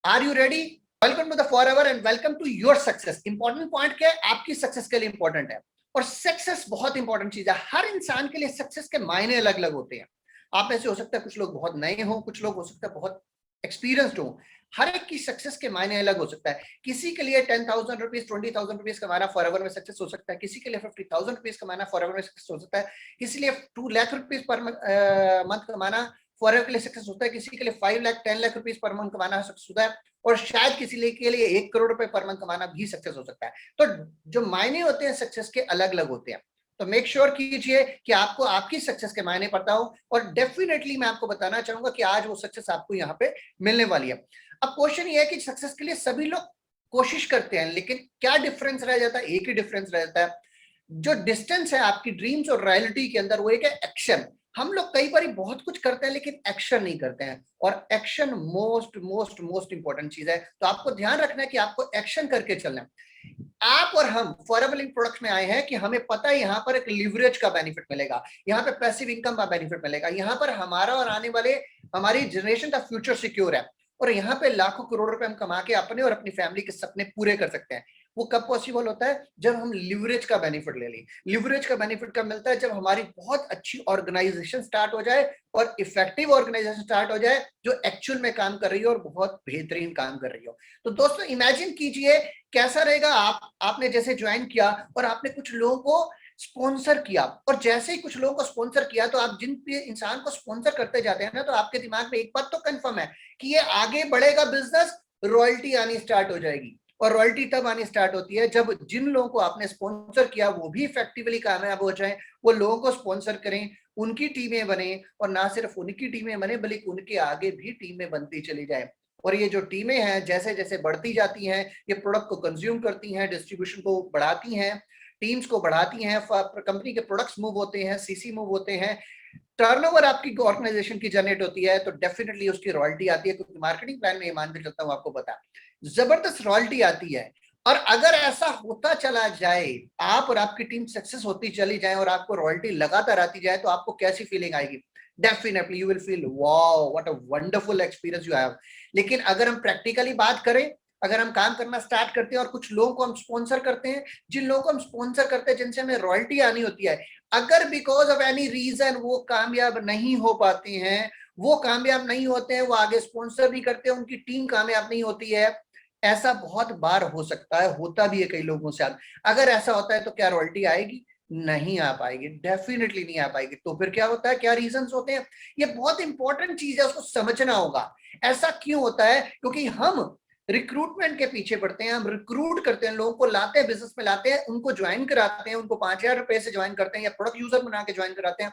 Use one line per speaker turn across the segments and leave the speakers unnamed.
Are you ready? Welcome to the forever and welcome to your success. Important point क्या है? आपकी success के लिए इंपॉर्टेंट है, और सक्सेस बहुत इंपॉर्टेंट चीज है। हर इंसान के लिए सक्सेस के मायने अलग अलग होते हैं। आप में से हो सकता है कुछ लोग बहुत नए हो, कुछ लोग हो सकता है बहुत एक्सपीरियंस्ड हो। हर एक की सक्सेस के मायने अलग हो सकता है। किसी के लिए 10,000 रुपीज 20,000 रुपीज कमाना फॉरएवर में सक्सेस हो सकता है, किसी के लिए 50,000 रुपीज कमाना फॉरएवर में सक्सेस हो सकता है, किसी लिए 2 लाख रुपीज पर मंथ कमाना फॉरएवर के लिए सक्सेस होता है, किसी के लिए 5 lakh 10 lakh rupees per month कमाना सक्सेस होता है, और शायद किसी के लिए 1 करोड़ रुपए पर मंथ कमाना भी सक्सेस हो सकता है। तो जो मायने होते हैं सक्सेस के अलग अलग होते हैं। तो मेक श्योर कीजिए कि आपको आपकी सक्सेस के मायने पता हो, और डेफिनेटली मैं आपको बताना चाहूंगा कि आज वो सक्सेस आपको यहाँ पे मिलने वाली है। अब क्वेश्चन ये है कि सक्सेस के लिए सभी लोग कोशिश करते हैं, लेकिन क्या डिफरेंस रह जाता है? एक ही डिफरेंस रह जाता है। जो डिस्टेंस है आपकी ड्रीम्स और रियलिटी के अंदर, वो एक है एक्शन। हम लोग कई बार बहुत कुछ करते हैं लेकिन एक्शन नहीं करते हैं, और action most most most important चीज है। तो आपको ध्यान रखना है कि आपको एक्शन करके चलना है। आप और हम फॉरएवर लिंक प्रोडक्ट्स में आए हैं कि हमें पता है यहाँ पर एक लिवरेज का बेनिफिट मिलेगा, यहाँ पे पैसिव इनकम का बेनिफिट मिलेगा, यहाँ पर हमारा और आने वाले हमारी जनरेशन का फ्यूचर सिक्योर है, और यहाँ पे लाखों करोड़ रुपए हम कमा के अपने और अपनी फैमिली के सपने पूरे कर सकते हैं। वो कब पॉसिबल होता है? जब हम लिवरेज का बेनिफिट ले लें। लिवरेज का बेनिफिट कब मिलता है? जब हमारी बहुत अच्छी ऑर्गेनाइजेशन स्टार्ट हो जाए, और इफेक्टिव ऑर्गेनाइजेशन स्टार्ट हो जाए जो एक्चुअल में काम कर रही हो और बहुत बेहतरीन काम कर रही हो। तो दोस्तों इमेजिन कीजिए कैसा रहेगा। आपने जैसे ज्वाइन किया और आपने कुछ लोगों को स्पॉन्सर किया, और जैसे ही कुछ लोगों को स्पॉन्सर किया, तो आप जिन इंसान को स्पॉन्सर करते जाते हैं ना, तो आपके दिमाग में एक बात तो कंफर्म है कि ये आगे बढ़ेगा बिजनेस, रॉयल्टी आनी स्टार्ट हो जाएगी। और रॉयल्टी तब आनी स्टार्ट होती है जब जिन लोगों को आपने स्पॉन्सर किया वो भी इफेक्टिवली कामयाब हो जाए, वो लोगों को स्पॉन्सर करें, उनकी टीमें बने, और ना सिर्फ उनकी टीमें बने बल्कि उनके आगे भी टीमें बनती चली जाए। और ये जो टीमें हैं जैसे जैसे बढ़ती जाती हैं, ये प्रोडक्ट को कंज्यूम करती हैं, डिस्ट्रीब्यूशन को बढ़ाती हैं, टीम्स को बढ़ाती हैं, कंपनी के प्रोडक्ट्स मूव होते हैं, सीसी मूव होते हैं, टर्नओवर आपकी ऑर्गेनाइजेशन की जनरेट होती है, तो डेफिनेटली उसकी रॉयल्टी आती है। क्योंकि मार्केटिंग प्लान में ये मान के चलता हूं, आपको पता जबरदस्त रॉयल्टी आती है। और अगर ऐसा होता चला जाए, आप और आपकी टीम सक्सेस होती चली जाए और आपको रॉयल्टी लगातार आती जाए, तो आपको कैसी फीलिंग आएगी? Definitely you will feel wow what a wonderful experience you have. लेकिन अगर हम प्रैक्टिकली बात करें, अगर हम काम करना स्टार्ट करते हैं और कुछ लोगों को हम स्पॉन्सर करते हैं, जिन लोगों को हम स्पॉन्सर करते हैं जिनसे हमें रॉयल्टी आनी होती है, अगर बिकॉज ऑफ एनी रीजन वो कामयाब नहीं हो पाते हैं, वो कामयाब नहीं होते हैं, वो आगे स्पॉन्सर नहीं करते, उनकी टीम कामयाब नहीं होती है, ऐसा बहुत बार हो सकता है, होता भी है कई लोगों से। अगर ऐसा होता है तो क्या रॉयल्टी आएगी? नहीं आ पाएगी, डेफिनेटली नहीं आ पाएगी। तो फिर क्या होता है, क्या रीजंस होते हैं? ये बहुत इंपॉर्टेंट चीज है, उसको समझना होगा। ऐसा क्यों होता है? क्योंकि हम रिक्रूटमेंट के पीछे पड़ते हैं, हम रिक्रूट करते हैं, लोगों को लाते हैं, बिजनेस में लाते हैं, उनको ज्वाइन कराते हैं, उनको 5,000 रुपए से ज्वाइन करते हैं या प्रोडक्ट यूजर बना के ज्वाइन कराते हैं,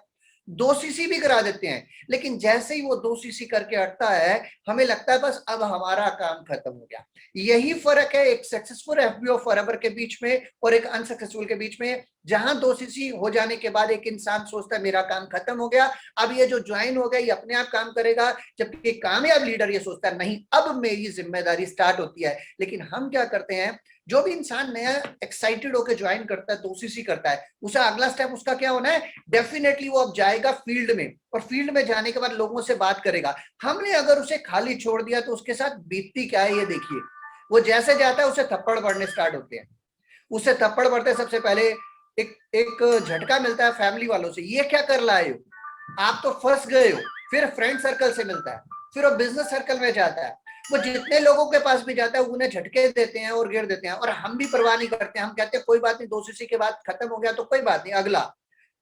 2 सीसी भी करा देते हैं। लेकिन जैसे ही वो 2 सीसी करके हटता है, हमें लगता है बस अब हमारा काम खत्म हो गया। यही फर्क है एक सक्सेसफुल एफबीओ फॉरएवर के बीच में और एक अनसक्सेसफुल के बीच में। जहां 2 सीसी हो जाने के बाद एक इंसान सोचता है मेरा काम खत्म हो गया, अब ये जो ज्वाइन हो गया ये अपने आप काम करेगा, जबकि कामयाब लीडर ये सोचता है नहीं अब मेरी जिम्मेदारी स्टार्ट होती है। लेकिन हम क्या करते हैं, जो भी इंसान नया एक्साइटेड होकर ज्वाइन करता है, 2 सीसी करता है, उसे अगला स्टेप उसका क्या होना है? डेफिनेटली वो अब जाएगा फील्ड में, और फील्ड में जाने के बाद लोगों से बात करेगा। हमने अगर उसे खाली छोड़ दिया तो उसके साथ बीतती क्या है ये देखिए। वो जैसे जाता है उसे थप्पड़ पड़ने स्टार्ट होते हैं, उसे थप्पड़ पड़ते हैं, सबसे पहले एक एक झटका मिलता है फैमिली वालों से, ये क्या कर लाए हो, आप तो फंस गए हो। फिर फ्रेंड सर्कल से मिलता है, फिर वो बिजनेस सर्कल में जाता है, वो जितने लोगों के पास भी जाता है उन्हें झटके देते हैं और गिर देते हैं, और हम भी परवाह नहीं करते। हम कहते हैं कोई बात नहीं, 2 सीसी के बाद खत्म हो गया तो कोई बात नहीं, अगला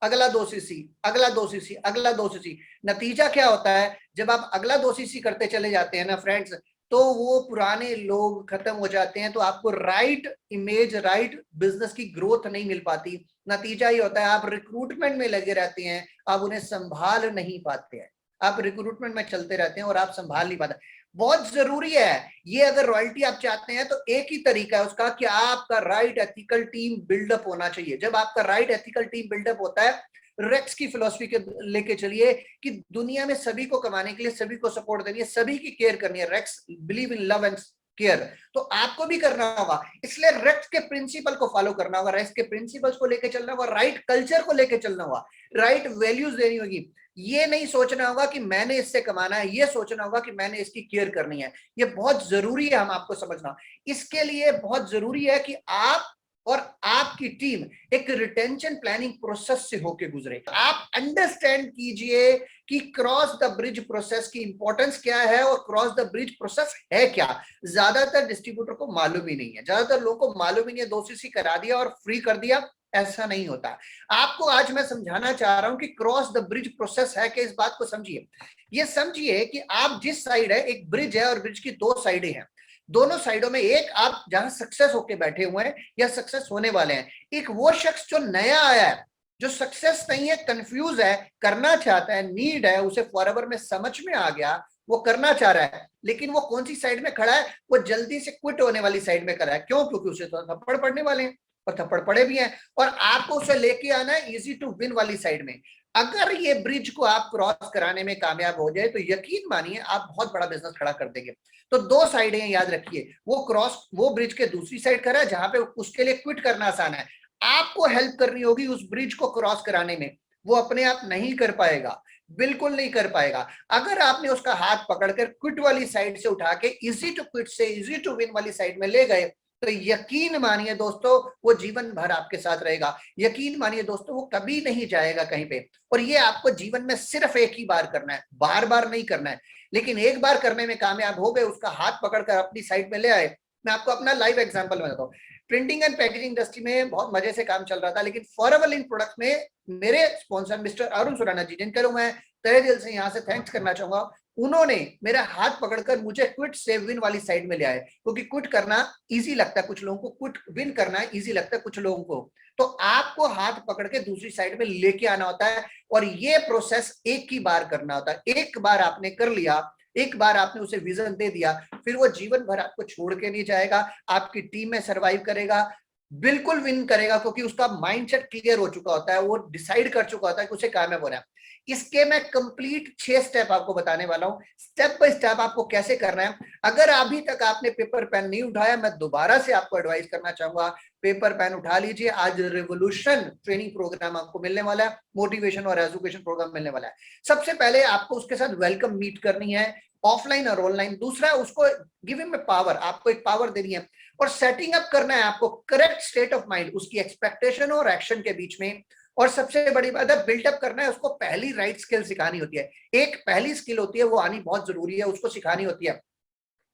अगला 2 सीसी, अगला 2 सीसी, अगला 2 सीसी। नतीजा क्या होता है? जब आप अगला 2 सीसी करते चले जाते हैं ना फ्रेंड्स, तो वो पुराने लोग खत्म हो जाते हैं, तो आपको राइट इमेज, राइट बिजनेस की ग्रोथ नहीं मिल पाती। नतीजा ये होता है आप रिक्रूटमेंट में लगे रहते हैं, आप उन्हें संभाल नहीं पाते हैं, आप रिक्रूटमेंट में चलते रहते हैं और आप संभाल नहीं पाते। बहुत जरूरी है ये, अगर रॉयल्टी आप चाहते हैं तो एक ही तरीका है उसका कि आपका राइट एथिकल टीम बिल्डअप होना चाहिए। जब आपका राइट एथिकल टीम बिल्डअप होता है, रेक्स की फिलॉसफी के लेके चलिए कि दुनिया में सभी को कमाने के लिए, सभी को सपोर्ट देनी है, सभी की केयर करनी है। Rex believe in love and care, तो आपको भी करना होगा। इसलिए रेस्ट के प्रिंसिपल को फॉलो करना होगा, रेस्ट के प्रिंसिपल्स को लेकर चलना होगा, राइट कल्चर को लेकर चलना होगा, राइट वैल्यूज देनी होगी। ये नहीं सोचना होगा कि मैंने इससे कमाना है, ये सोचना होगा कि मैंने इसकी केयर करनी है। ये बहुत जरूरी है हम आपको समझना। इसके लिए बहुत जरूरी है कि आप और आपकी टीम एक रिटेंशन प्लानिंग प्रोसेस से होके गुजरे। आप अंडरस्टैंड कीजिए कि क्रॉस द ब्रिज प्रोसेस की इंपॉर्टेंस क्या है और क्रॉस द ब्रिज प्रोसेस है क्या। ज्यादातर डिस्ट्रीब्यूटर को मालूम ही नहीं है, ज्यादातर लोगों को मालूम ही नहीं है, 2cc करा दिया और फ्री कर दिया, ऐसा नहीं होता। आपको आज मैं समझाना चाह रहा हूं कि क्रॉस द ब्रिज प्रोसेस है कि इस बात को समझिए। ये समझिए कि आप जिस साइड है, एक ब्रिज है और ब्रिज की दो साइडें हैं। दोनों साइडों में एक आप जहां सक्सेस होके बैठे हुए हैं या सक्सेस होने वाले हैं, एक वो शख्स जो नया आया है, जो सक्सेस नहीं है, कंफ्यूज है, करना चाहता है, नीड है, उसे फॉरएवर में समझ में आ गया, वो करना चाह रहा है, लेकिन वो कौन सी साइड में खड़ा है, वो जल्दी से क्विट होने वाली साइड में खड़ा है। क्यों? क्योंकि उसे तो थप्पड़ पड़ने वाले हैं और थप्पड़ पड़े भी हैं, और आपको उसे लेके आना है इजी टू विन वाली साइड में। अगर ये ब्रिज को आप क्रॉस कराने में कामयाब हो जाए तो यकीन मानिए आप बहुत बड़ा बिजनेस खड़ा कर देंगे। तो दो साइडें याद रखिए, वो ब्रिज के दूसरी साइड खड़ा है जहां पे उसके लिए क्विट करना आसान है। आपको हेल्प करनी होगी उस ब्रिज को क्रॉस कराने में। वो अपने आप नहीं कर पाएगा, बिल्कुल नहीं कर पाएगा। अगर आपने उसका हाथ पकड़कर क्विट वाली साइड से उठा के इजी टू क्विट से इजी टू विन वाली साइड में ले गए तो यकीन मानिए दोस्तों वो जीवन भर आपके साथ रहेगा। यकीन मानिए दोस्तों वो कभी नहीं जाएगा कहीं पे। और ये आपको जीवन में सिर्फ एक ही बार करना है, बार बार नहीं करना है। लेकिन एक बार करने में कामयाब हो गए, उसका हाथ पकड़कर अपनी साइड में ले आए। मैं आपको अपना लाइव एग्जांपल बताता हूँ। प्रिंटिंग एंड पैकेजिंग इंडस्ट्री में बहुत मजे से काम चल रहा था, लेकिन फॉरएवर लिंक प्रोडक्ट में मेरे स्पॉन्सर मिस्टर अरुण सुराना जी, जिनका मैं तहे दिल से यहाँ से थैंक्स करना चाहूंगा, उन्होंने मेरा हाथ पकड़कर मुझे क्विट से विन वाली साइड में ले आए। क्योंकि क्विट करना इजी लगता है कुछ लोगों को, क्विट विन करना इजी लगता है कुछ लोगों को। तो आपको हाथ पकड़ के दूसरी साइड में लेके आना होता है, और ये प्रोसेस एक ही बार करना होता है। एक बार आपने कर लिया, एक बार आपने उसे विजन दे दिया, फिर वो जीवन भर आपको छोड़ के नहीं जाएगा, आपकी टीम में सरवाइव करेगा, बिल्कुल विन करेगा, क्योंकि उसका माइंडसेट क्लियर हो चुका होता है, वो डिसाइड कर चुका होता है कि उसे कामयाब होना है। इसके मैं कंप्लीट 6 स्टेप आपको बताने वाला हूं, स्टेप बाय स्टेप आपको कैसे करना है। अगर अभी तक आपने पेपर पेन नहीं उठाया, मैं दोबारा से आपको एडवाइस करना चाहूंगा, पेपर पेन उठा लीजिए। आज रेवोल्यूशन ट्रेनिंग प्रोग्राम आपको मिलने वाला है, मोटिवेशन और एजुकेशन प्रोग्राम मिलने वाला है। सबसे पहले आपको उसके साथ वेलकम मीट करनी है, ऑफलाइन और ऑनलाइन। दूसरा, उसको गिव हिम पावर, आपको एक पावर देनी है, और सेटिंग अप करना है आपको करेक्ट स्टेट ऑफ माइंड, उसकी एक्सपेक्टेशन और एक्शन के बीच में। और सबसे बड़ी बात है, बिल्डअप करना है उसको, पहली राइट स्किल सिखानी होती है। एक पहली स्किल होती है वो आनी बहुत जरूरी है, उसको सिखानी होती है।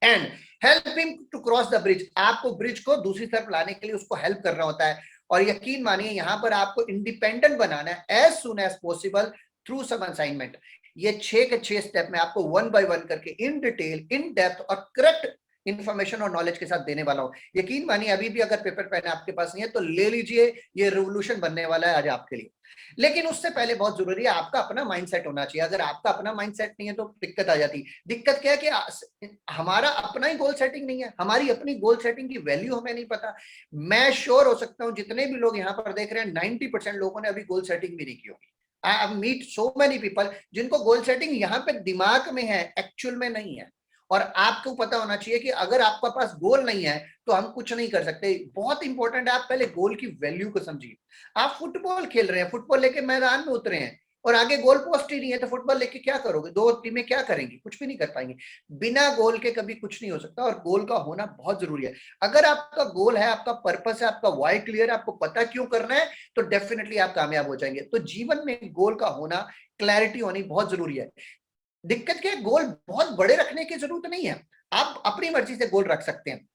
And help him to cross the bridge, आपको ब्रिज को दूसरी तरफ लाने के लिए उसको हेल्प करना होता है। और यकीन मानिए यहां पर आपको इंडिपेंडेंट बनाना है as soon as possible through some assignment. ये 6 के 6 स्टेप में आपको 1 बाय 1 करके इन डिटेल, इन डेप्थ और करेक्ट इंफॉर्मेशन और नॉलेज के साथ देने वाला हूं। यकीन मानिए अभी भी अगर पेपर पेन आपके पास नहीं है तो ले लीजिए, ये रेवोल्यूशन बनने वाला है आज आपके लिए। लेकिन उससे पहले बहुत जरूरी है आपका अपना माइंडसेट होना चाहिए। अगर आपका अपना माइंडसेट नहीं है तो दिक्कत आ जाती है। दिक्कत क्या है कि हमारा अपना ही गोल सेटिंग नहीं है, हमारी अपनी गोल सेटिंग की वैल्यू हमें नहीं पता। मैं श्योर हो सकता हूं जितने भी लोग यहाँ पर देख रहे हैं 90% लोगों ने अभी गोल सेटिंग भी नहीं की होगी। I have meet so many people जिनको गोल सेटिंग यहाँ पे दिमाग में है, एक्चुअल में नहीं है। और आपको पता होना चाहिए कि अगर आपके पास गोल नहीं है तो हम कुछ नहीं कर सकते। बहुत इंपॉर्टेंट है, आप पहले गोल की वैल्यू को समझिए। आप फुटबॉल खेल रहे हैं, फुटबॉल लेके मैदान में उतरे हैं और आगे गोल पोस्ट ही नहीं है, तो फुटबॉल लेके क्या करोगे? दो टीमें क्या करेंगी? कुछ भी नहीं कर पाएंगे। बिना गोल के कभी कुछ नहीं हो सकता, और गोल का होना बहुत जरूरी है। अगर आपका गोल है, आपका पर्पस है, आपका वाई क्लियर है, आपको पता क्यों करना है, तो डेफिनेटली आप कामयाब हो जाएंगे। तो जीवन में गोल का होना, क्लैरिटी होनी बहुत जरूरी है। दिक्कत क्या है, गोल बहुत बड़े रखने की जरूरत नहीं है, आप अपनी मर्जी से गोल रख सकते हैं।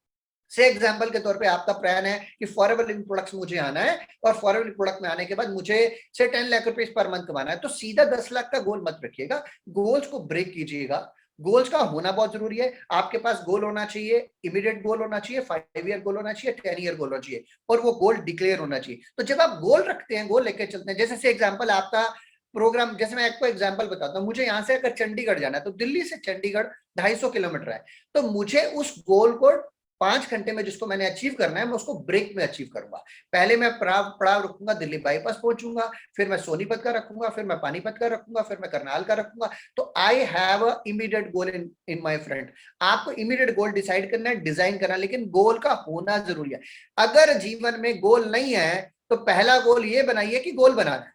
से एग्जांपल के तौर पे आपका प्लान है कि फॉरएवर लिविंग प्रोडक्ट्स मुझे आना है, और फॉरएवर लिविंग प्रोडक्ट में आने के बाद मुझे से 10 लाख रुपए पर मंथ कमाना है, तो सीधा 10 लाख का गोल मत रखिएगा, गोल्स को ब्रेक कीजिएगा। गोल्स का होना बहुत जरूरी है। आपके पास गोल होना चाहिए, इमीडिएट गोल होना चाहिए, 5 ईयर गोल होना चाहिए, 10 ईयर गोल होना चाहिए, और वो गोल डिक्लेयर होना चाहिए। तो जब आप गोल रखते हैं, गोल लेकर चलते हैं, जैसे से एग्जाम्पल आपका प्रोग्राम, जैसे मैं आपको एग्जांपल बताता हूँ, मुझे यहाँ से अगर चंडीगढ़ जाना है तो दिल्ली से चंडीगढ़ 250 किलोमीटर है, तो मुझे उस गोल को 5 घंटे में जिसको मैंने अचीव करना है मैं उसको ब्रेक में अचीव करूंगा। पहले मैं पड़ाव रखूंगा, दिल्ली बाईपास पहुंचूंगा, फिर मैं सोनीपत का रखूंगा, फिर मैं पानीपत का रखूंगा, फिर मैं करनाल का रखूंगा। तो I have a immediate goal in my front. आपको इमीडिएट गोल डिसाइड करना है, डिजाइन करना है, लेकिन गोल का होना जरूरी है। अगर जीवन में गोल नहीं है तो पहला गोल ये बनाइए कि गोल बनाना है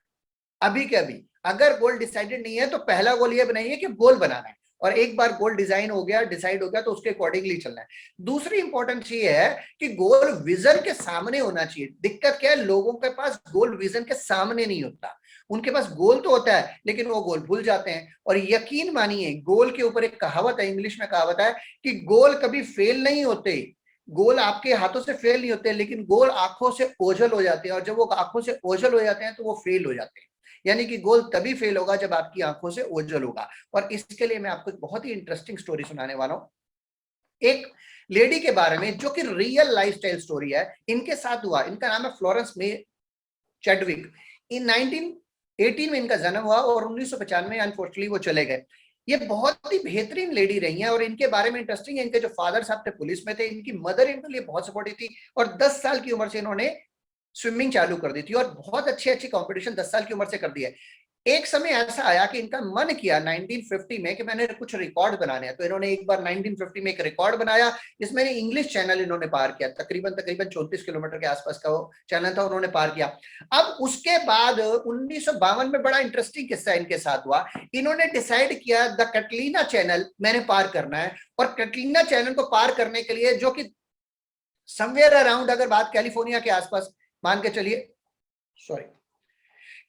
अभी के अभी। अगर गोल डिसाइडेड नहीं है तो पहला गोल ये बनाइए कि गोल बनाना है, और एक बार गोल डिजाइन हो गया, डिसाइड हो गया, तो उसके अकॉर्डिंगली चलना है। दूसरी इंपॉर्टेंट चीज है कि गोल विजन के सामने होना चाहिए। दिक्कत क्या है, लोगों के पास गोल विजन के सामने नहीं होता। उनके पास गोल तो होता है लेकिन वो गोल भूल जाते हैं। और यकीन मानिए, गोल के ऊपर एक कहावत है, इंग्लिश में कहावत है कि गोल कभी फेल नहीं होते। गोल आपके हाथों से फेल नहीं होते, लेकिन गोल आंखों से ओझल हो जाते हैं, और जब वो आंखों से ओझल हो जाते हैं तो वो फेल हो जाते हैं। यानी कि गोल तभी फेल होगा जब आपकी आंखों से ओझल होगा। और इसके लिए मैं आपको एक बहुत ही इंटरेस्टिंग स्टोरी सुनाने वाला हूं, एक लेडी के बारे में जो कि रियल लाइफस्टाइल स्टोरी है। इनके साथ हुआ, इनका नाम है फ्लोरेंस मे चैडविक। इन 1918 में इनका जन्म हुआ और 1995 में अनफॉर्चुनेटली वो चले गए। ये बहुत ही बेहतरीन लेडी रही हैं, और इनके बारे में इंटरेस्टिंग है, इनके जो फादर साहब थे पुलिस में थे, इनकी मदर इनके लिए बहुत सपोर्टिव थी, और 10 साल की उम्र से इन्होंने स्विमिंग चालू कर दी थी, और बहुत अच्छी अच्छी कंपटीशन 10 साल की उम्र से कर दी है। एक समय ऐसा आया कि इनका मन किया 1950 में कि मैंने कुछ रिकॉर्ड बनाने हैं, तो इन्होंने एक बार 1950 में एक रिकॉर्ड बनाया जिसमें इंग्लिश चैनल इन्होंने पार किया। तकरीबन 34 किलोमीटर के आसपास का वो चैनल था, उन्होंने पार किया। अब उसके बाद 1952 में बड़ा इंटरेस्टिंग किस्सा इनके साथ हुआ। इन्होंने डिसाइड किया द कैटलीना चैनल मैंने पार करना है, और कैटलीना चैनल को पार करने के लिए, जो कि समवेयर अराउंड, अगर बात कैलिफोर्निया के आसपास मान के चलिए, सॉरी,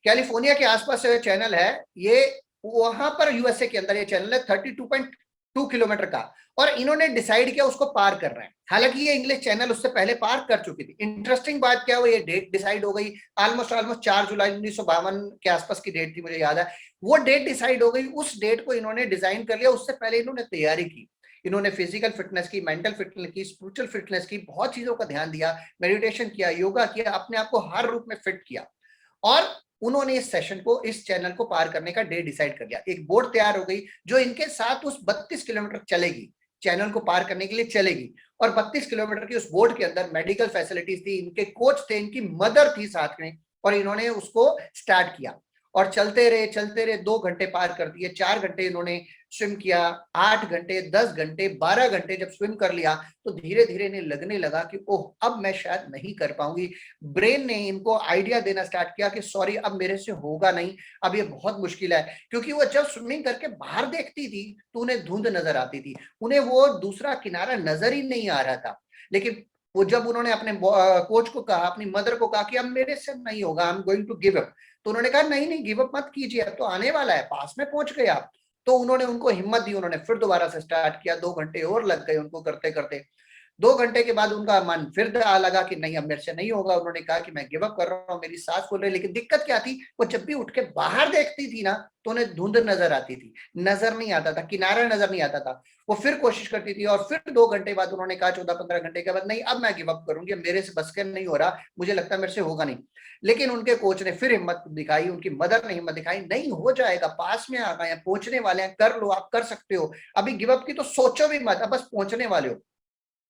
कैलिफोर्निया के आसपास चैनल है ये, वहां पर यूएसए के अंदर ये चैनल है 32.2 किलोमीटर का, और इन्होंने डिसाइड किया उसको पार करना है। हालांकि ये इंग्लिश चैनल उससे पहले पार कर चुकी थी। इंटरेस्टिंग बात क्या हुई, ये डेट डिसाइड हो गई, ऑलमोस्ट 4 जुलाई 1952 के आसपास की डेट थी, मुझे याद है। वो डेट डिसाइड हो गई, उस डेट को इन्होंने डिजाइन कर लिया। उससे पहले इन्होंने तैयारी की, इन्होंने फिजिकल फिटनेस की, मेंटल फिटनेस की, स्पिरिचुअल फिटनेस की, बहुत चीजों का ध्यान दिया, मेडिटेशन किया, योगा किया, अपने आप को हर रूप में फिट किया, और उन्होंने इस सेशन को, इस चैनल को पार करने का डे डिसाइड कर लिया। एक बोट तैयार हो गई जो इनके साथ उस 32 किलोमीटर चलेगी, चैनल को पार करने के लिए चलेगी। और 32 किलोमीटर की उस बोट के अंदर मेडिकल फैसिलिटीज थी, इनके कोच थे, इनकी मदर थी साथ में, और इन्होंने उसको स्टार्ट किया और चलते रहे 2 घंटे पार कर दिए, 4 घंटे इन्होंने स्विम किया, 8 घंटे, 10 घंटे, 12 घंटे जब स्विम कर लिया तो धीरे धीरे इन्हें लगने लगा कि ओह अब मैं शायद नहीं कर पाऊंगी। ब्रेन ने इनको आइडिया देना स्टार्ट किया कि सॉरी अब मेरे से होगा नहीं, अब ये बहुत मुश्किल है। क्योंकि वो जब स्विमिंग करके बाहर देखती थी तो उन्हें धुंध नजर आती थी, उन्हें वो दूसरा किनारा नजर ही नहीं आ रहा था। लेकिन वो जब उन्होंने अपने कोच को कहा, अपनी मदर को कहा कि अब मेरे से नहीं होगा, I am going to give up, तो उन्होंने कहा नहीं नहीं गिव अप मत कीजिए, अब तो आने वाला है, पास में पहुंच गए आप। तो उन्होंने उनको हिम्मत दी, उन्होंने फिर दोबारा से स्टार्ट किया, 2 घंटे और लग गए उनको करते करते। 2 घंटे के बाद उनका मन फिर लगा कि नहीं अब मेरे से नहीं होगा, उन्होंने कहा कि मैं गिव अप कर रहा हूँ, मेरी सांस फूल रही। लेकिन दिक्कत क्या थी, वो जब भी उठ के बाहर देखती थी ना तो उन्हें धुंध नजर आती थी, नजर नहीं आता था, किनारा नजर नहीं आता था। वो फिर कोशिश करती थी, और फिर 2 घंटे बाद उन्होंने कहा, 14-15 घंटे के बाद, नहीं अब मैं गिव अप करूंगी, मेरे से बस के नहीं हो रहा, मुझे लगता है मेरे से होगा नहीं। लेकिन उनके कोच ने फिर हिम्मत दिखाई, उनकी मदर ने हिम्मत दिखाई, नहीं हो जाएगा, पास में आ गए हैं, पहुंचने वाले हैं, कर लो, आप कर सकते हो, अभी गिव अप की तो सोचो भी मत, अब बस पहुंचने वाले हो।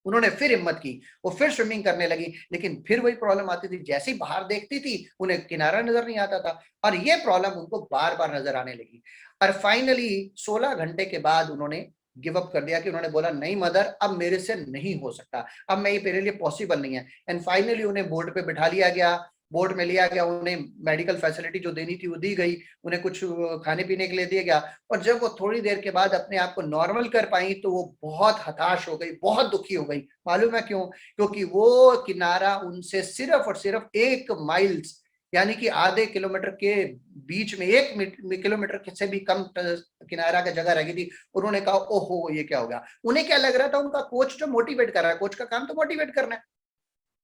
उन्होंने फिर हिम्मत की, वो फिर स्विमिंग करने लगी, लेकिन फिर वही प्रॉब्लम आती थी, जैसे ही बाहर देखती थी उन्हें किनारा नजर नहीं आता था, और ये प्रॉब्लम उनको बार बार नजर आने लगी। और फाइनली 16 घंटे के बाद उन्होंने गिव अप कर दिया, कि उन्होंने बोला नहीं मदर अब मेरे से नहीं हो सकता, अब मैं, ये मेरे लिए पॉसिबल नहीं है। एंड फाइनली उन्हें बोर्ड पे बिठा लिया गया, बोर्ड में लिया गया, उन्हें मेडिकल फैसिलिटी जो देनी थी वो दी गई, उन्हें कुछ खाने पीने के लिए दिया गया। और जब वो थोड़ी देर के बाद अपने आप को नॉर्मल कर पाई तो वो बहुत हताश हो गई, बहुत दुखी हो गई। मालूम है क्यों? क्योंकि वो किनारा उनसे सिर्फ और सिर्फ 1 माइल्स, यानी कि आधे किलोमीटर के बीच में, 1 किलोमीटर से भी कम किनारा का जगह रह गई थी। उन्होंने कहा ओहो ये क्या हो गया। उन्हें क्या लग रहा था, उनका कोच जो मोटिवेट कर रहा है, कोच का काम तो मोटिवेट करना है,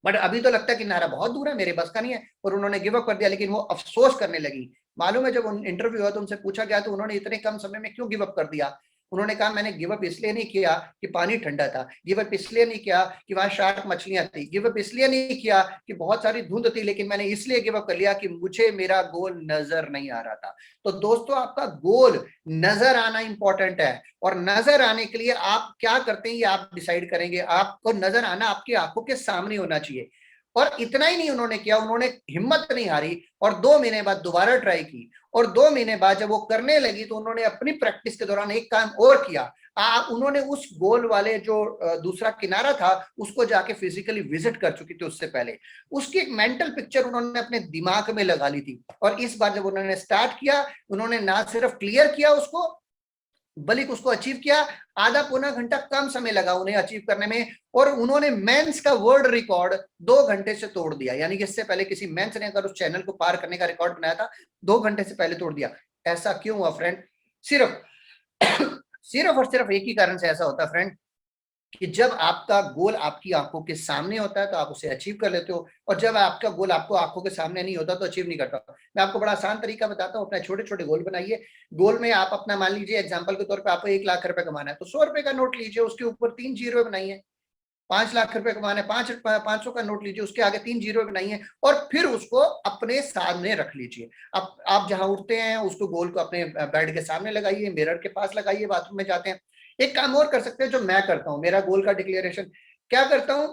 बट अभी तो लगता है कि नारा बहुत दूर है, मेरे बस का नहीं है, और उन्होंने गिव अप कर दिया। लेकिन वो अफसोस करने लगी। मालूम है जब इंटरव्यू हुआ तो उनसे पूछा गया तो उन्होंने इतने कम समय में क्यों गिव अप कर दिया, उन्होंने कहा मैंने गिव अप इसलिए नहीं किया कि पानी ठंडा था, गिव अप इसलिए नहीं किया कि वहां शार्क मछलियां थी, गिव अप इसलिए नहीं किया कि बहुत सारी धुंध थी, लेकिन मैंने इसलिए गिव अप कर लिया कि मुझे मेरा गोल नजर नहीं आ रहा था। तो दोस्तों, आपका गोल नजर आना इंपॉर्टेंट है, और नजर आने के लिए आप क्या करते हैं ये आप डिसाइड करेंगे। आपको नजर आना आपकी आंखों के सामने होना चाहिए। और इतना ही नहीं उन्होंने किया, उन्होंने हिम्मत नहीं हारी और 2 महीने बाद दोबारा ट्राई की, और 2 महीने बाद जब वो करने लगी तो उन्होंने अपनी प्रैक्टिस के दौरान एक काम और किया। उन्होंने उस गोल वाले जो दूसरा किनारा था उसको जाके फिजिकली विजिट कर चुकी थी उससे पहले, उसकी एक मेंटल पिक्चर उन्होंने अपने दिमाग में लगा ली थी। और इस बार जब उन्होंने स्टार्ट किया, उन्होंने ना सिर्फ क्लियर किया उसको, बल्कि उसको अचीव किया। आधा पौना घंटा कम समय लगा उन्हें अचीव करने में, और उन्होंने मेंस का वर्ल्ड रिकॉर्ड 2 घंटे से तोड़ दिया। यानी कि इससे पहले किसी मेंस ने अगर उस चैनल को पार करने का रिकॉर्ड बनाया था, 2 घंटे से पहले तोड़ दिया। ऐसा क्यों हुआ फ्रेंड? सिर्फ सिर्फ और सिर्फ एक ही कारण से ऐसा होता है फ्रेंड, कि जब आपका गोल आपकी आंखों के सामने होता है तो आप उसे अचीव कर लेते हो, और जब आपका गोल आपको आंखों के सामने नहीं होता तो अचीव नहीं करता। मैं आपको बड़ा आसान तरीका बताता हूँ, अपने छोटे छोटे गोल बनाइए। गोल में आप अपना मान लीजिए एग्जांपल के तौर पे आपको 1 लाख रुपए कमाना है, तो 100 रुपए का नोट लीजिए, उसके ऊपर 3 जीरो बनाइए। 5 लाख रुपए कमाने, 500 का नोट लीजिए, उसके आगे 3 जीरो बनाइए, और फिर उसको अपने सामने रख लीजिए। अब आप जहां उठते हैं उसको गोल को अपने बेड के सामने लगाइए, मिरर के पास लगाइए, बाथरूम में जाते हैं। एक काम और कर सकते हैं जो मैं करता हूं, मेरा गोल का डिक्लेरेशन क्या करता हूं।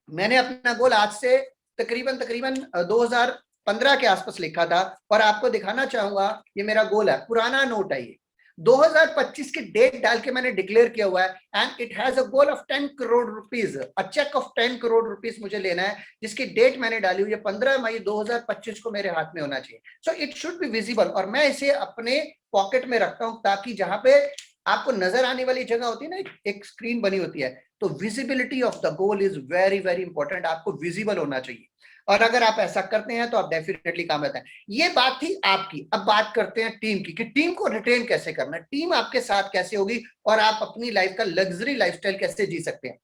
मैंने अपना गोल आज से तकरीबन तकरीबन 2015 के आसपास लिखा था, और आपको दिखाना चाहूंगा, ये मेरा गोल है, पुराना नोट है ये, 2025 की डेट डाल के मैंने डिक्लेयर किया हुआ है। And it has a goal of 10 crore rupees, a cheque of 10 crore rupees मुझे लेना है, जिसकी डेट मैंने डाली हुई है 15 मई 2025 को मेरे हाथ में होना चाहिए। So it should be visible, और मैं इसे अपने पॉकेट में रखता हूं, ताकि जहां पे आपको नजर आने वाली जगह होती है ना, एक स्क्रीन बनी होती है, तो visibility of the goal is very very important. आपको विजिबल होना चाहिए, और अगर आप ऐसा करते हैं तो आप डेफिनेटली कामयाब हैं। ये बात थी आपकी। अब बात करते हैं टीम की, कि टीम को रिटेन कैसे करना है, टीम आपके साथ कैसे होगी, और आप अपनी लाइफ का लग्जरी लाइफस्टाइल कैसे जी सकते हैं।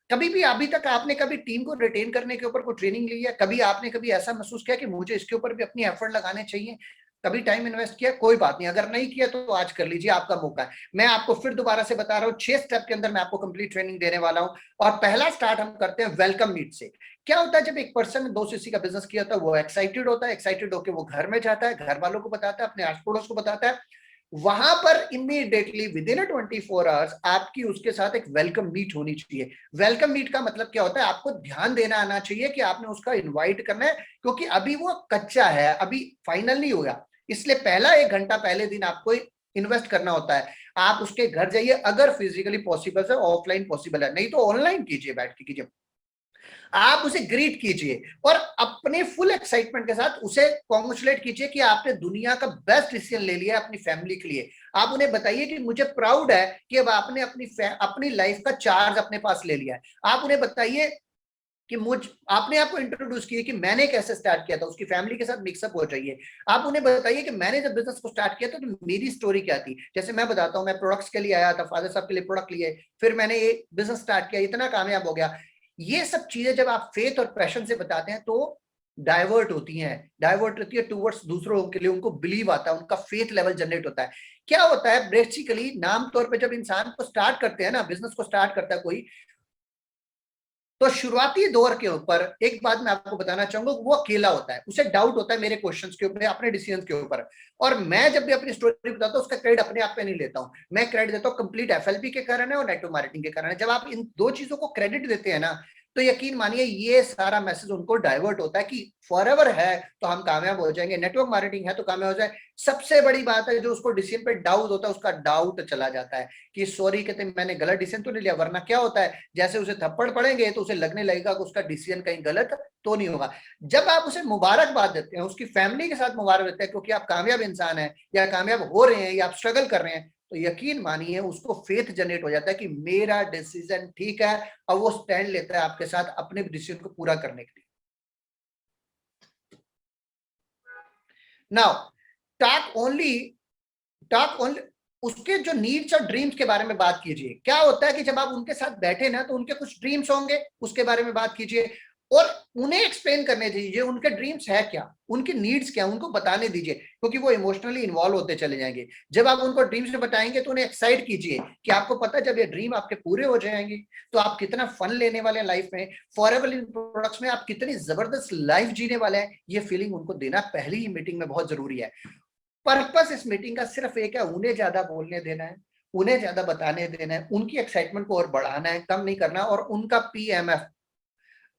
कभी भी अभी तक आपने कभी टीम को रिटेन करने के ऊपर कोई ट्रेनिंग ली है? कभी आपने कभी ऐसा महसूस किया कि मुझे इसके ऊपर भी अपनी एफर्ट लगाने चाहिए? कभी टाइम इन्वेस्ट किया? कोई बात नहीं, अगर नहीं किया तो आज कर लीजिए, आपका मौका है। मैं आपको फिर दोबारा से बता रहा हूँ, 6 स्टेप के अंदर मैं आपको कंप्लीट ट्रेनिंग देने वाला हूँ। और पहला स्टार्ट हम करते हैं वेलकम मीट से। क्या होता है, जब एक पर्सन 2 सीसी का बिजनेस किया होता है, वो एक्साइटेड होता है, एक्साइटेड होकर वो घर में जाता है, घर वालों को बताता है, अपने आस पड़ोस को बताता है। वहां पर इमीडिएटली विद इन 24 आवर्स आपकी उसके साथ एक वेलकम मीट होनी चाहिए। वेलकम मीट का मतलब क्या होता है, आपको ध्यान देना आना चाहिए कि आपने उसका इनवाइट करना है, क्योंकि अभी वो कच्चा है, अभी फाइनल नहीं होगा। इसलिए पहला 1 घंटा पहले दिन आपको इन्वेस्ट करना होता है। आप उसके घर जाइए, अगर फिजिकली पॉसिबल है, ऑफलाइन पॉसिबल है, नहीं तो ऑनलाइन कीजिए, बैठ के कीजिए। आप उसे ग्रीट कीजिए, और अपने फुल एक्साइटमेंट के साथ उसे कॉन्ग्रेचुलेट कीजिए कि आपने दुनिया का बेस्ट डिसीजन ले लिया अपनी फैमिली के लिए। आप उन्हें बताइए कि मुझे प्राउड है कि अब आपने अपनी लाइफ का चार्ज अपने पास ले लिया है। आप उन्हें बताइए कि आपने आपको इंट्रोड्यूस किया कि मैंने कैसे स्टार्ट किया था, उसकी फैमिली के साथ मिक्सअप हो जाइए। आप उन्हें बताइए कि मैंने जब बिजनेस को स्टार्ट किया था तो मेरी स्टोरी क्या थी। जैसे मैं बताता हूँ, मैं प्रोडक्ट्स के लिए आया था, फादर साहब के लिए प्रोडक्ट लिए, फिर मैंने एक बिजनेस स्टार्ट किया, इतना कामयाब हो गया। ये सब चीजें जब आप फेथ और पैशन से बताते हैं तो डाइवर्ट होती है टूवर्ड्स दूसरों के लिए, उनको बिलीव आता है, उनका फेथ लेवल जनरेट होता है। क्या होता है बेसिकली, नाम तौर पे जब इंसान को स्टार्ट करते हैं ना, बिजनेस को स्टार्ट करता है कोई, तो शुरुआती दौर के ऊपर एक बात मैं आपको बताना चाहूंगा, वो अकेला होता है, उसे डाउट होता है मेरे क्वेश्चंस के ऊपर, अपने डिसीजन के ऊपर। और मैं जब भी अपनी स्टोरी बताता हूँ उसका क्रेडिट अपने आप पे नहीं लेता हूँ, मैं क्रेडिट देता हूँ कंप्लीट एफएलपी के कारण है और नेटवर्क मार्केटिंग के कारण है। जब आप इन 2 चीजों को क्रेडिट देते हैं ना, तो यकीन मानिए ये सारा मैसेज उनको डाइवर्ट होता है कि फॉरएवर है तो हम कामयाब हो जाएंगे, नेटवर्क मार्केटिंग है तो कामयाब हो जाए। सबसे बड़ी बात है, जो उसको डिसीजन पे डाउट होता है उसका डाउट चला जाता है कि सॉरी कहते मैंने गलत डिसीजन तो नहीं लिया। वरना क्या होता है, जैसे उसे थप्पड़ पड़ेंगे तो उसे लगने लगेगा कि उसका डिसीजन कहीं गलत तो नहीं होगा। जब आप उसे मुबारकबाद देते हैं, उसकी फैमिली के साथ मुबारक देते हैं क्योंकि आप कामयाब इंसान हैं या कामयाब हो रहे हैं या आप स्ट्रगल कर रहे हैं, तो यकीन मानिए उसको फेथ जनरेट हो जाता है कि मेरा डिसीजन ठीक है, और वो स्टैंड लेता है आपके साथ अपने डिसीजन को पूरा करने के लिए। नाउ टॉक ओनली उसके जो नीड्स और ड्रीम्स के बारे में बात कीजिए। क्या होता है कि जब आप उनके साथ बैठे ना, तो उनके कुछ ड्रीम्स होंगे, उसके बारे में बात कीजिए। और उन्हें एक्सप्लेन करने दीजिए उनके ड्रीम्स है क्या, उनकी नीड्स क्या, उनको बताने दीजिए, क्योंकि वो इमोशनली इन्वॉल्व होते चले जाएंगे। जब आप उनको ड्रीम्स बताएंगे तो उन्हें एक्साइट कीजिए कि आपको पता है जब ये ड्रीम आपके पूरे हो जाएंगे तो आप कितना फन लेने वाले हैं लाइफ में, फॉरएवर लिविंग प्रोडक्ट्स में आप कितनी जबरदस्त लाइफ जीने वाले हैं, ये फीलिंग उनको देना पहली ही मीटिंग में बहुत जरूरी है। पर्पस इस मीटिंग का सिर्फ एक है, उन्हें ज्यादा बोलने देना है, उन्हें ज्यादा बताने देना है, उनकी एक्साइटमेंट को और बढ़ाना है, कम नहीं करना। और उनका पीएमएफ,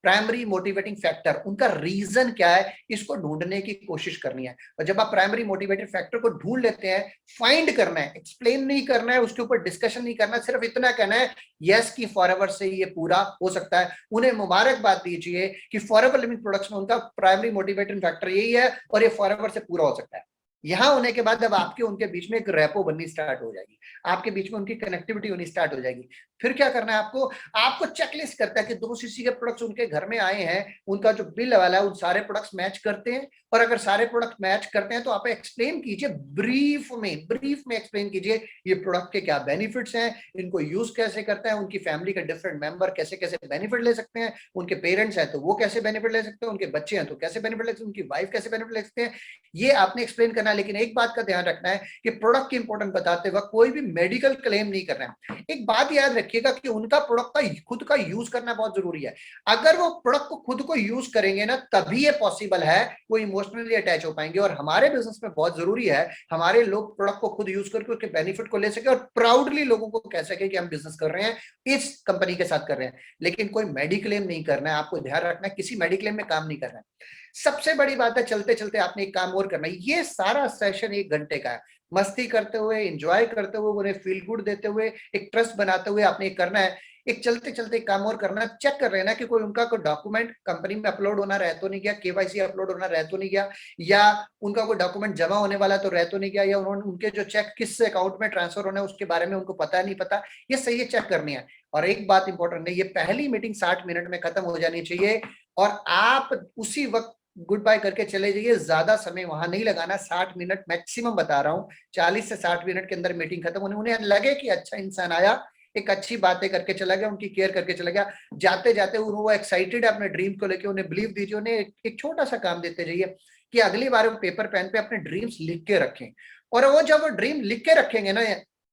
प्राइमरी मोटिवेटिंग फैक्टर, उनका रीजन क्या है, इसको ढूंढने की कोशिश करनी है। और जब आप प्राइमरी मोटिवेटिंग फैक्टर को ढूंढ लेते हैं, फाइंड करना है, एक्सप्लेन नहीं करना है, उसके ऊपर डिस्कशन नहीं करना, सिर्फ इतना कहना है यस की फॉरएवर से ये पूरा हो सकता है। उन्हें मुबारकबाद दीजिए कि फॉरएवर लिविंग प्रोडक्ट्स में उनका प्राइमरी मोटिवेटिंग फैक्टर यही है और ये फॉरएवर से पूरा हो सकता है। यहां होने के बाद अब आपके उनके बीच में एक रैपो बननी स्टार्ट हो जाएगी, आपके बीच में उनकी कनेक्टिविटी होनी स्टार्ट हो जाएगी। फिर क्या करना है आपको, आपको चेकलिस्ट करता है कि 2 सीसी के प्रोडक्ट्स उनके घर में आए हैं, उनका जो बिल वाला है उन सारे प्रोडक्ट्स मैच करते हैं, और अगर सारे प्रोडक्ट मैच करते हैं तो आप एक्सप्लेन कीजिए ब्रीफ में एक्सप्लेन कीजिए ये प्रोडक्ट के क्या बेनिफिट्स हैं, इनको यूज कैसे करता है, उनकी फैमिली के डिफरेंट मेंबर कैसे कैसे बेनिफिट ले सकते हैं, उनके पेरेंट्स हैं तो वो कैसे बेनिफिट ले सकते हैं, उनके बच्चे हैं तो कैसे बेनिफिट ले सकते हैं, उनकी वाइफ कैसे बेनिफिट ले सकते हैं, ये आपने एक्सप्लेन करना है। लेकिन एक बात का ध्यान रखना है कि प्रोडक्ट की इंपॉर्टेंस बताते वक्त कोई भी मेडिकल क्लेम नहीं करना है। एक बात याद रखिएगा कि उनका प्रोडक्ट का खुद का यूज करना बहुत जरूरी है। अगर वो प्रोडक्ट को खुद को यूज करेंगे ना, तभी ये पॉसिबल है वो इमोशनली अटैच हो पाएंगे। और हमारे बिजनेस में बहुत जरूरी है हमारे लोग प्रोडक्ट को खुद यूज करके उसके बेनिफिट को ले सके और प्राउडली लोगों को कह सके कि हम बिजनेस कर रहे हैं, इस कंपनी के साथ कर रहे हैं। लेकिन कोई मेडिक्लेम नहीं करना है, आपको ध्यान रखना है, किसी मेडिक्लेम में काम नहीं करना है। सबसे बड़ी बात है, चलते चलते आपने एक काम और करना है। ये सारा सेशन 1 घंटे का है, मस्ती करते हुए, एंजॉय करते हुए, उन्हें फील गुड देते हुए, एक ट्रस्ट बनाते हुए आपने करना है। एक चलते चलते एक काम और करना है, चेक कर लेना कि कोई उनका कोई डॉक्यूमेंट कंपनी में अपलोड होना रह तो नहीं गया, केवाईसी अपलोड होना रह तो नहीं गया, या उनका कोई डॉक्यूमेंट जमा होने वाला तो रह तो नहीं गया, या उन्होंने उनके जो चेक किस अकाउंट में ट्रांसफर होना है उसके बारे में उनको पता नहीं पता, ये सही है, चेक करनी है। और एक बात इंपॉर्टेंट है, ये पहली मीटिंग 60 मिनट में खत्म हो जानी चाहिए और आप उसी वक्त गुड बाय करके चले जाइए। ज्यादा समय वहां नहीं लगाना, 60 मिनट मैक्सिमम बता रहा हूं, 40 से 60 मिनट के अंदर मीटिंग खत्म होने, उन्हें लगे कि अच्छा इंसान आया, एक अच्छी बातें करके चला गया, उनकी केयर करके चला गया, जाते जाते वो एक्साइटेड है अपने ड्रीम को लेके, उन्हें बिलीव दीजिए, उन्हें एक छोटा सा काम देते जाइए कि अगली बार वो पेपर पेन पे अपने ड्रीम्स लिख के रखें। और वो जब वो ड्रीम लिख के रखेंगे ना,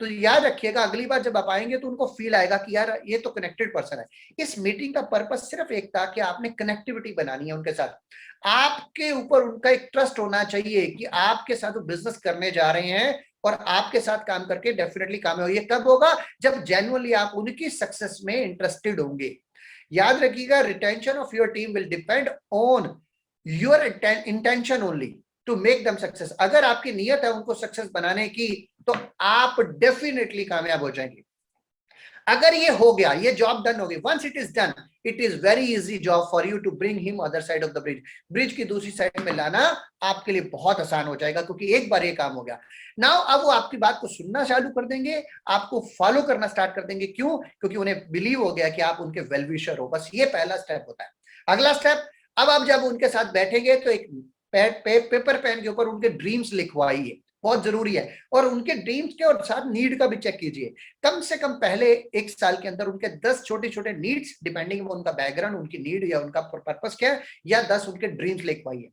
तो याद रखिएगा अगली बार जब आप आएंगे तो उनको फील आएगा कि यार ये तो कनेक्टेड पर्सन है। इस मीटिंग का पर्पस सिर्फ एक था कि आपने कनेक्टिविटी बनानी है उनके साथ, आपके ऊपर उनका एक ट्रस्ट होना चाहिए कि आपके साथ वो बिजनेस करने जा रहे हैं और आपके साथ काम करके डेफिनेटली कामयाब। ये कब होगा, जब जेन्युइनली आप उनकी सक्सेस में इंटरेस्टेड होंगे। याद रखिएगा, retention of your team will depend on your intention only to make them success. अगर आपकी नीयत है उनको सक्सेस बनाने की तो आप डेफिनेटली कामयाब हो जाएंगे। अगर ये हो गया, ये जॉब डन हो गई, once it is done, it is very easy job for you to bring him other side of the bridge. Bridge की दूसरी साइड में लाना आपके लिए बहुत आसान हो जाएगा, क्योंकि एक बार ये काम हो गया। नाउ अब वो आपकी बात को सुनना चालू कर देंगे, आपको फॉलो करना स्टार्ट कर देंगे। क्यों? क्योंकि उन्हें बिलीव हो गया कि आप उनके वेलविशर हो। बस ये पहला स्टेप होता है। अगला स्टेप, अब आप जब उनके साथ बैठेंगे तो एक पेपर पेन के ऊपर उनके ड्रीम्स लिखवाइए, बहुत जरूरी है। और उनके ड्रीम्स के और साथ नीड का भी चेक कीजिए। कम से कम पहले 1 साल के अंदर उनके 10 छोटे छोटे नीड्स, डिपेंडिंग उनका बैकग्राउंड, उनकी नीड या उनका पर्पस क्या है, या 10 उनके ड्रीम्स लिखवाइए।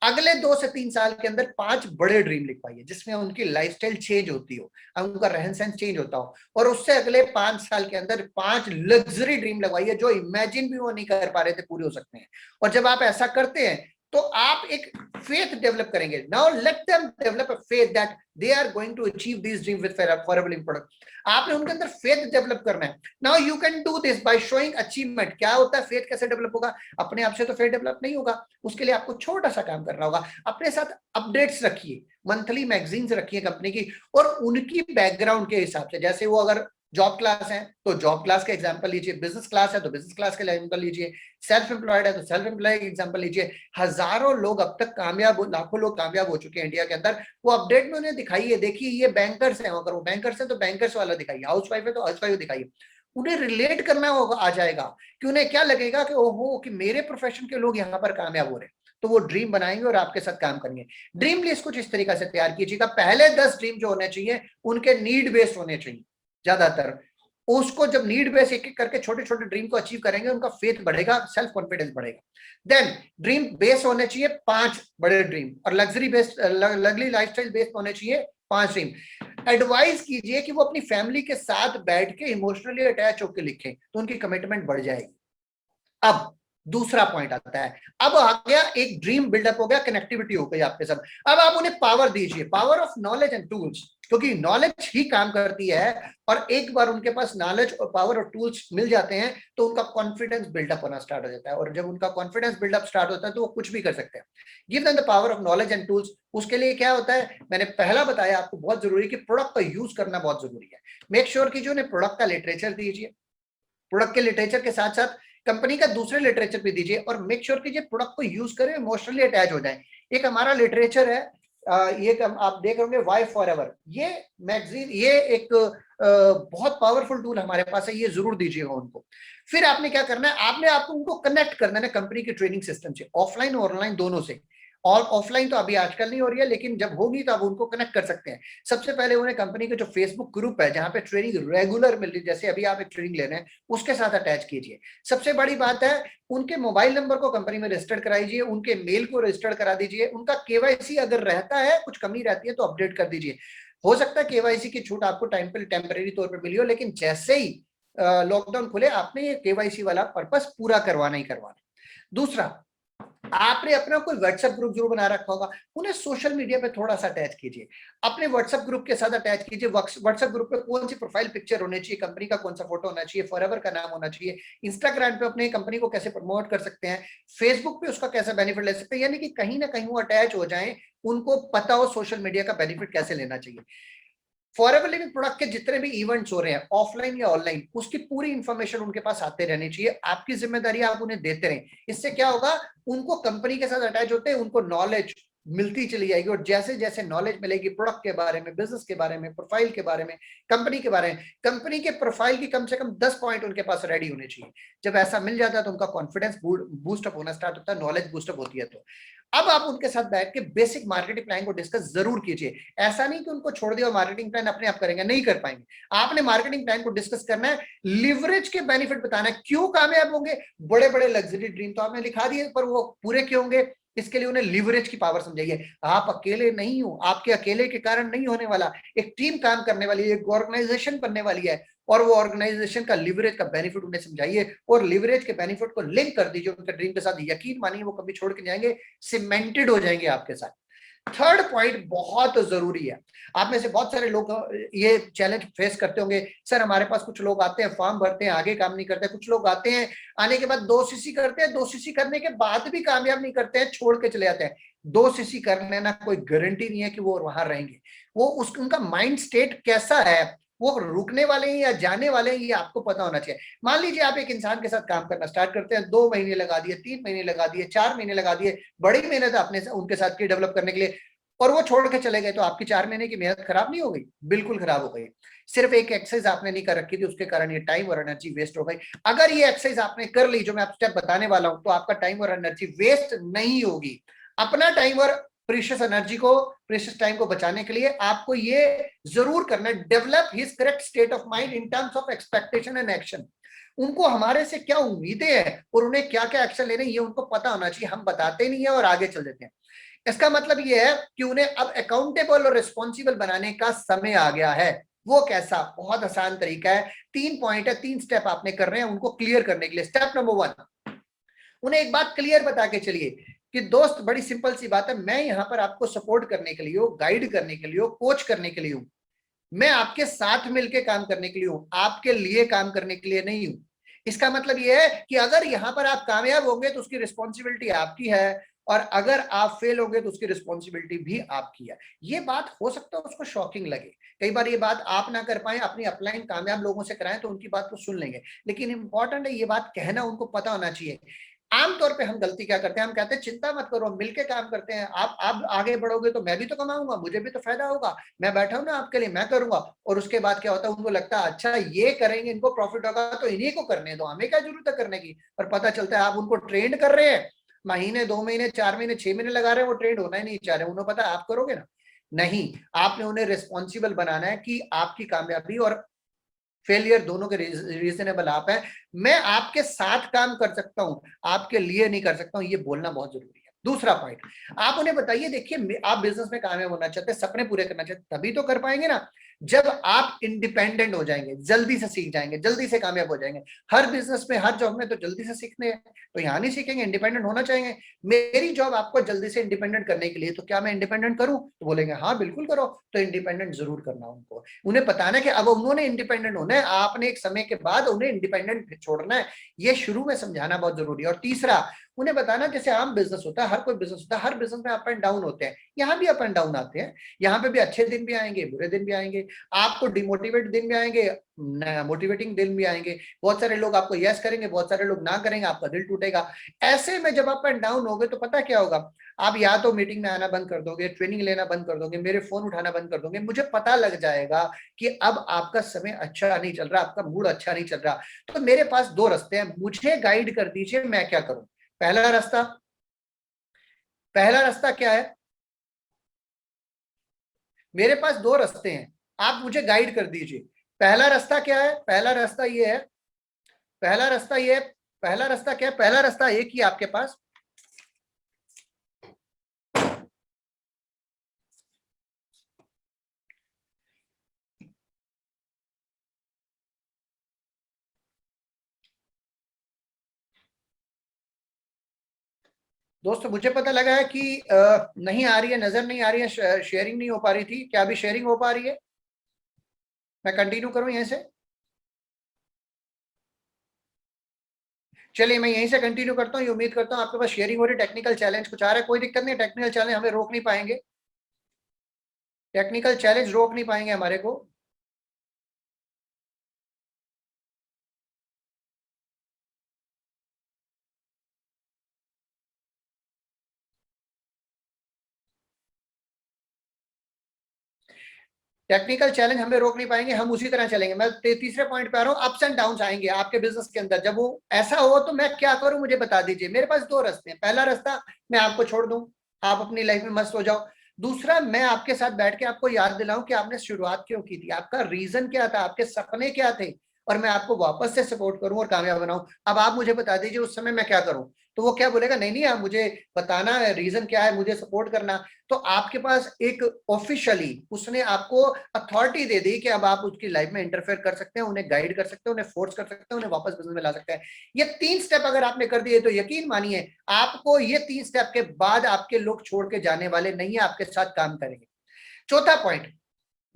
अगले 2 से 3 साल के अंदर 5 बड़े ड्रीम लिखवाइए, जिसमें उनकी लाइफस्टाइल चेंज होती हो, उनका रहन सहन चेंज होता हो। और उससे अगले 5 साल के अंदर 5 लग्जरी ड्रीम लगवाइए, जो इमेजिन भी वो नहीं कर पा रहे थे, पूरे हो सकते हैं। और जब आप ऐसा करते हैं तो आप एक फेथ डेवलप करेंगे। Now let them develop a faith that they are going to achieve this dream with forever living product. आपने उनके अंदर फेथ डेवलप करना है। Now you can do this by showing achievement. क्या होता है, फेथ कैसे डेवलप होगा? अपने आप से तो फेथ डेवलप नहीं होगा, उसके लिए आपको छोटा सा काम करना होगा। अपने साथ अपडेट्स रखिए, मंथली मैगजीन्स रखिए कंपनी की, और उनकी बैकग्राउंड के हिसाब से, जैसे वो अगर जॉब क्लास है तो जॉब क्लास का एग्जांपल लीजिए, बिजनेस क्लास है तो बिजनेस क्लास का एग्जांपल लीजिए, सेल्फ एम्प्लॉयड है तो सेल्फ एम्प्लॉयड का एग्जांपल लीजिए। हजारों लोग अब तक कामयाब, लाखों लोग कामयाब हो चुके हैं इंडिया के अंदर, वो अपडेट में उन्हें दिखाइए। देखिए ये बैंकर्स हैं, अगर वो बैंकर्स हैं तो बैंकर्स वाला दिखाइए, हाउस वाइफ है तो हाउस वाइफ दिखाइए। उन्हें रिलेट करना होगा, आ जाएगा कि उन्हें क्या लगेगा कि ओहो कि मेरे प्रोफेशन के लोग यहाँ पर कामयाब हो रहे हैं। तो वो ड्रीम बनाएंगे और आपके साथ काम करेंगे। ड्रीम लिस्ट कुछ इस तरीके से तैयार कीजिएगा। पहले 10 ड्रीम जो होने चाहिए उनके नीड बेस्ड होने चाहिए ज्यादातर। उसको जब नीड बेस एक एक करके छोटे छोटे ड्रीम को अचीव करेंगे, उनका फेथ बढ़ेगा, सेल्फ कॉन्फिडेंस बढ़ेगा। देन ड्रीम बेस होने चाहिए 5 बड़े ड्रीम, और luxury based luxury lifestyle based होने चाहिए 5 ड्रीम। एडवाइस कीजिए कि वो अपनी फैमिली के साथ बैठ के इमोशनली अटैच होकर लिखें, तो उनकी कमिटमेंट बढ़ जाएगी। अब दूसरा पॉइंट आता है, अब आ गया एक ड्रीम बिल्डअप हो गया, कनेक्टिविटी हो गई आपके सब। अब आप उन्हें पावर दीजिए, power of knowledge and tools, क्योंकि नॉलेज ही काम करती है, और एक बार उनके पास नॉलेज और पावर और टूल्स मिल जाते हैं तो उनका कॉन्फिडेंस बिल्डअप होना स्टार्ट हो जाता है, और जब उनका कॉन्फिडेंस बिल्डअप स्टार्ट होता है तो वो कुछ भी कर सकते हैं। Give them the power of knowledge and tools. उसके लिए क्या होता है, मैंने पहला बताया आपको, बहुत जरूरी कि प्रोडक्ट का यूज करना बहुत जरूरी है। मेक श्योर कि जो उन्हें प्रोडक्ट का लिटरेचर दीजिए, प्रोडक्ट के लिटरेचर के साथ साथ कंपनी का दूसरे लिटरेचर भी दीजिए, और मेक श्योर कीजिए प्रोडक्ट को यूज करें, इमोशनली अटैच हो जाए। एक हमारा लिटरेचर है, ये आप देख रहे होंगे, वाई फॉर एवर, ये मैगजीन, ये एक बहुत पावरफुल टूल हमारे पास है, ये जरूर दीजिएगा उनको। फिर आपने क्या करना है, आपने आपको उनको कनेक्ट करना है कंपनी के ट्रेनिंग सिस्टम से, ऑफलाइन और ऑनलाइन दोनों से। और ऑफलाइन तो अभी आजकल नहीं हो रही है, लेकिन जब होगी तो आप उनको कनेक्ट कर सकते हैं। सबसे पहले उन्हें कंपनी के जो फेसबुक ग्रुप है जहां पे ट्रेनिंग रेगुलर मिल रही है, जैसे अभी आप एक ट्रेनिंग ले रहे हैं, उसके साथ अटैच कीजिए। सबसे बड़ी बात है, उनके मोबाइल नंबर को कंपनी में रजिस्टर्ड कराइए, उनके मेल को रजिस्टर्ड करा दीजिए, उनका केवाईसी अगर रहता है, कुछ कमी रहती है तो अपडेट कर दीजिए। हो सकता है केवाईसी की छूट आपको टाइम पे टेम्परेरी तौर पर मिली हो, लेकिन जैसे ही लॉकडाउन खुले आपने ये केवाईसी वाला पर्पस पूरा करवाना ही करवाना। दूसरा, आपने अपना कोई व्हाट्सएप ग्रुप जरूर बना रखा होगा, उन्हें सोशल मीडिया पे थोड़ा सा अटैच कीजिए, अपने व्हाट्सएप ग्रुप के साथ अटैच कीजिए। व्हाट्सएप ग्रुप पे कौन सी प्रोफाइल पिक्चर होनी चाहिए, कंपनी का कौन सा फोटो होना चाहिए, फॉरएवर का नाम होना चाहिए, इंस्टाग्राम पे अपने कंपनी को कैसे प्रमोट कर सकते हैं, फेसबुक पे उसका कैसा बेनिफिट ले सकते हैं, यानी कि कहीं ना कहीं वो अटैच हो जाए, उनको पता हो सोशल मीडिया का बेनिफिट कैसे लेना चाहिए। फॉरएवर लिविंग प्रोडक्ट के जितने भी इवेंट्स हो रहे हैं, ऑफलाइन या ऑनलाइन, उसकी पूरी इंफॉर्मेशन उनके पास आते रहनी चाहिए। आपकी जिम्मेदारी आप उन्हें देते रहें। इससे क्या होगा, उनको कंपनी के साथ अटैच होते हैं, उनको नॉलेज मिलती चली जाएगी, और जैसे जैसे नॉलेज मिलेगी प्रोडक्ट के बारे में, बिजनेस के बारे में, प्रोफाइल के बारे में, कंपनी के बारे में, कंपनी के प्रोफाइल की कम से कम 10 पॉइंट उनके पास रेडी होने चाहिए। जब ऐसा मिल जाता है तो उनका कॉन्फिडेंस बूस्टअप होना स्टार्ट होता है, नॉलेज बूस्टअप होती है। तो अब आप उनके साथ बैठ के बेसिक मार्केटिंग प्लान को डिस्कस जरूर कीजिए। ऐसा नहीं कि उनको छोड़ दिया और मार्केटिंग प्लान अपने आप करेंगे, नहीं कर पाएंगे। आपने मार्केटिंग प्लान को डिस्कस करना है, लिवरेज के बेनिफिट बताना है, क्यों कामयाब होंगे। बड़े बड़े लग्जरी ड्रीम तो आपने लिखा दिए, पर वो पूरे क्यों होंगे, इसके लिए उन्हें लिवरेज की पावर समझाइए। आप अकेले नहीं हो, आपके अकेले के कारण नहीं होने वाला, एक टीम काम करने वाली है, एक ऑर्गेनाइजेशन बनने वाली है, और वो ऑर्गेनाइजेशन का लिवरेज का बेनिफिट उन्हें समझाइए, और लिवरेज के बेनिफिट को लिंक कर दीजिए उनके ड्रीम के साथ। यकीन मानिए वो कभी छोड़ के जाएंगे, सीमेंटेड हो जाएंगे आपके साथ। थर्ड पॉइंट बहुत जरूरी है। आप में से बहुत सारे लोग ये चैलेंज फेस करते होंगे, सर हमारे पास कुछ लोग आते हैं, फॉर्म भरते हैं, आगे काम नहीं करते, कुछ लोग आते हैं, आने के बाद 2 सीसी करते हैं, 2 सीसी करने के बाद भी कामयाब नहीं करते हैं, छोड़ के चले जाते हैं। 2 सीसी कर लेना कोई गारंटी नहीं है कि वो वहां रहेंगे। वो उनका माइंड स्टेट कैसा है, वो रुकने वाले हैं या जाने वाले हैं, ये आपको पता होना चाहिए। मान लीजिए आप एक इंसान के साथ काम करना स्टार्ट करते हैं, 2 महीने लगा दिए, 3 महीने लगा दिए, 4 महीने लगा दिए, बड़ी मेहनत आपने उनके साथ की डेवलप करने के लिए, और वो छोड़ के चले गए, तो आपकी 4 महीने की मेहनत खराब नहीं हो गई? बिल्कुल खराब हो गई। सिर्फ एक एक्सरसाइज आपने नहीं कर रखी थी, उसके कारण ये टाइम और एनर्जी वेस्ट हो गई। अगर ये एक्सरसाइज आपने कर ली जो मैं आप स्टेप बताने वाला हूं, तो आपका टाइम और एनर्जी वेस्ट नहीं होगी। अपना टाइम और प्रीशियस एनर्जी को, प्रीशियस टाइम को बचाने के लिए आपको ये जरूर करना है, develop his correct state of mind in terms of expectation and action. उनको हमारे से क्या उम्मीदें हैं और उन्हें क्या क्या एक्शन लेने, ये उनको पता होना चाहिए। हम बताते नहीं है और आगे चल देते हैं। इसका मतलब यह है कि उन्हें अब अकाउंटेबल और रिस्पॉन्सिबल बनाने का समय आ गया है। वो कैसा? बहुत आसान तरीका है, 3 पॉइंट है, 3 स्टेप आपने कर रहे हैं उनको क्लियर करने के लिए। स्टेप नंबर 1, उन्हें एक बात क्लियर बता के चलिए कि दोस्त, बड़ी सिंपल सी बात है, मैं यहां पर आपको सपोर्ट करने के लिए हूं, गाइड करने के लिए हूं, कोच करने के लिए हूं। मैं आपके साथ मिलकर काम करने के लिए हूं, आपके लिए काम करने के लिए नहीं हूं। इसका मतलब यह है कि अगर यहां पर आप कामयाब होंगे तो उसकी रिस्पॉन्सिबिलिटी आपकी है, और अगर आप फेल होंगे तो उसकी रिस्पॉन्सिबिलिटी भी आपकी है। ये बात हो सकता है उसको शॉकिंग लगे, कई बार ये बात आप ना कर पाए, अपनी अपलाइन कामयाब लोगों से कराएं तो उनकी बात को सुन लेंगे, लेकिन इंपॉर्टेंट है ये बात कहना, उनको पता होना चाहिए। आमतौर पे हम गलती क्या करते हैं, हम कहते हैं चिंता मत करो, मिलके काम करते हैं, आप आगे बढ़ोगे तो मैं भी तो कमाऊंगा, मुझे भी तो फायदा होगा, मैं बैठा हूं ना आपके लिए, मैं करूंगा। और उसके बाद क्या होता है, उनको लगता है अच्छा ये करेंगे, इनको प्रॉफिट होगा तो इन्हीं को करने दो, हमें क्या जरूरत है करने की। और पता चलता है आप उनको ट्रेंड कर रहे हैं, महीने, 2 महीने, 4 महीने, 6 महीने लगा रहे हैं, वो ट्रेंड होना ही नहीं चाह रहे। उन्हें पता है आप करोगे ना। नहीं, आपने उन्हें रिस्पॉन्सिबल बनाना है कि आपकी कामयाबी और फेलियर दोनों के रीजनेबल आप हैं। मैं आपके साथ काम कर सकता हूं, आपके लिए नहीं कर सकता हूं, ये बोलना बहुत जरूरी है। दूसरा पॉइंट, आप उन्हें बताइए, देखिए आप बिजनेस में कामयाब होना चाहते हैं, सपने पूरे करना चाहते हैं, तभी तो कर पाएंगे ना जब आप इंडिपेंडेंट हो जाएंगे, जल्दी से सीख जाएंगे, जल्दी से कामयाब हो जाएंगे। हर बिजनेस में, हर जॉब में तो जल्दी से सीखने हैं, तो यहां नहीं सीखेंगे, इंडिपेंडेंट होना चाहेंगे। मेरी जॉब आपको जल्दी से इंडिपेंडेंट करने के लिए, तो क्या मैं इंडिपेंडेंट करूं? तो बोलेंगे हाँ बिल्कुल करो। तो इंडिपेंडेंट जरूर करना उनको, उन्हें बताना कि अब उन्होंने इंडिपेंडेंट होना है, आपने एक समय के बाद उन्हें इंडिपेंडेंट छोड़ना है, ये शुरू में समझाना बहुत जरूरी है। और तीसरा, उन्हें बताना जैसे आम बिजनेस होता है, हर कोई बिजनेस होता है, हर बिजनेस में अप एंड डाउन होते हैं, यहाँ भी अप एंड डाउन आते हैं, यहाँ पे भी अच्छे दिन भी आएंगे, बुरे दिन भी आएंगे, आपको डिमोटिवेट दिन भी आएंगे, मोटिवेटिंग दिन भी आएंगे। बहुत सारे लोग आपको यस करेंगे, बहुत सारे लोग ना करेंगे, आपका दिल टूटेगा। ऐसे में जब अप एंड डाउन होगे तो पता क्या होगा, आप या तो मीटिंग में आना बंद कर दोगे, ट्रेनिंग लेना बंद कर दोगे, मेरे फोन उठाना बंद कर दोगे, मुझे पता लग जाएगा कि अब आपका समय अच्छा नहीं चल रहा, आपका मूड अच्छा नहीं चल रहा। तो मेरे पास दो रास्ते हैं, मुझे गाइड कर दीजिए मैं क्या करूं। पहला रास्ता क्या है? मेरे पास दो रास्ते हैं, आप मुझे गाइड कर दीजिए। पहला रास्ता क्या है? पहला रास्ता ये है, पहला रास्ता ये है, पहला रास्ता क्या है? पहला रास्ता एक ही आपके पास, दोस्तों मुझे पता लगा है कि नहीं आ रही है, नजर नहीं आ रही है, शेयरिंग नहीं हो पा रही थी, क्या अभी शेयरिंग हो पा रही है? मैं कंटिन्यू करूं यहीं से? चलिए मैं यहीं से कंटिन्यू करता हूँ, ये उम्मीद करता हूँ आपके पास शेयरिंग हो रही। टेक्निकल चैलेंज कुछ आ रहा है, कोई दिक्कत नहीं, टेक्निकल चैलेंज हमें रोक नहीं पाएंगे, टेक्निकल चैलेंज रोक नहीं पाएंगे हमारे को। टेक्निकल चैलेंज हमें रोक नहीं पाएंगे, हम उसी तरह चलेंगे। मैं तीसरे पॉइंट पे आ रहा हूँ, अप्स एंड डाउन आएंगे आपके बिजनेस के अंदर। जब वो ऐसा हो तो मैं क्या करूं, मुझे बता दीजिए। मेरे पास दो रास्ते हैं, पहला रास्ता मैं आपको छोड़ दूं, आप अपनी लाइफ में मस्त हो जाओ। दूसरा, मैं आपके साथ बैठ के आपको याद दिलाऊं कि आपने शुरुआत क्यों की थी, आपका रीजन क्या था, आपके सपने क्या थे, और मैं आपको वापस से सपोर्ट करूं और कामयाब बनाऊं। अब आप मुझे बता दीजिए उस समय मैं क्या करूं। तो वो क्या बोलेगा, नहीं नहीं आप मुझे बताना है रीजन क्या है, मुझे सपोर्ट करना। तो आपके पास एक ऑफिशियली उसने आपको अथॉरिटी दे दी कि अब आप उसकी लाइफ में इंटरफेयर कर सकते हैं, उन्हें गाइड कर सकते हैं, उन्हें फोर्स कर सकते हैं, उन्हें वापस बिजनेस में ला सकते हैं। ये तीन स्टेप अगर आपने कर दिए तो यकीन मानिए आपको ये तीन स्टेप के बाद आपके लोग छोड़ के जाने वाले नहीं है, आपके साथ काम करेंगे। चौथा पॉइंट,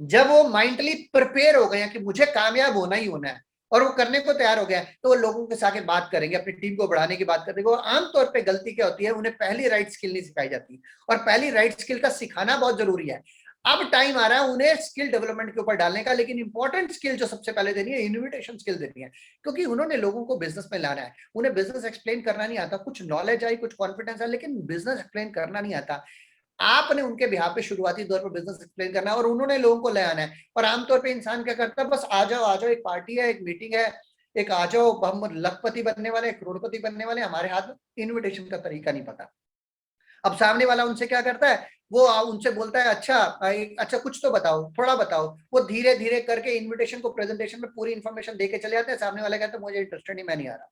जब वो माइंडली प्रिपेयर हो गए हैं कि मुझे कामयाब होना ही होना है और वो करने को तैयार हो गया है, तो वो लोगों के साथ बात करेंगे, अपनी टीम को बढ़ाने की बात करेंगे। और आमतौर पे गलती क्या होती है, उन्हें पहली राइट स्किल नहीं सिखाई जाती, और पहली राइट स्किल का सिखाना बहुत जरूरी है। अब टाइम आ रहा है उन्हें स्किल डेवलपमेंट के ऊपर डालने का, लेकिन इंपॉर्टेंट स्किल जो सबसे पहले देनी है, इन्विटेशन स्किल देनी है। क्योंकि उन्होंने लोगों को बिजनेस में लाना है, उन्हें बिजनेस एक्सप्लेन करना नहीं आता। कुछ नॉलेज आई, कुछ कॉन्फिडेंस है, लेकिन बिजनेस एक्सप्लेन करना नहीं आता। आपने उनके बिहाफ पे शुरुआती दौर पर बिजनेस एक्सप्लेन करना है और उन्होंने लोगों को ले आना है। और आमतौर पे इंसान क्या करता है, बस आ जाओ आ जाओ, एक पार्टी है, एक मीटिंग है, एक आ जाओ, हम लखपति बनने वाले, करोड़पति बनने वाले, हमारे हाथ में इन्विटेशन का तरीका नहीं पता। अब सामने वाला उनसे क्या करता है, वो उनसे बोलता है अच्छा अच्छा कुछ तो बताओ, थोड़ा बताओ। वो धीरे धीरे करके इन्विटेशन को प्रेजेंटेशन में पूरी इन्फॉर्मेशन देके चले जाते हैं, सामने वाला कहता है मुझे इंटरेस्टेड नहीं, मैं नहीं आ रहा,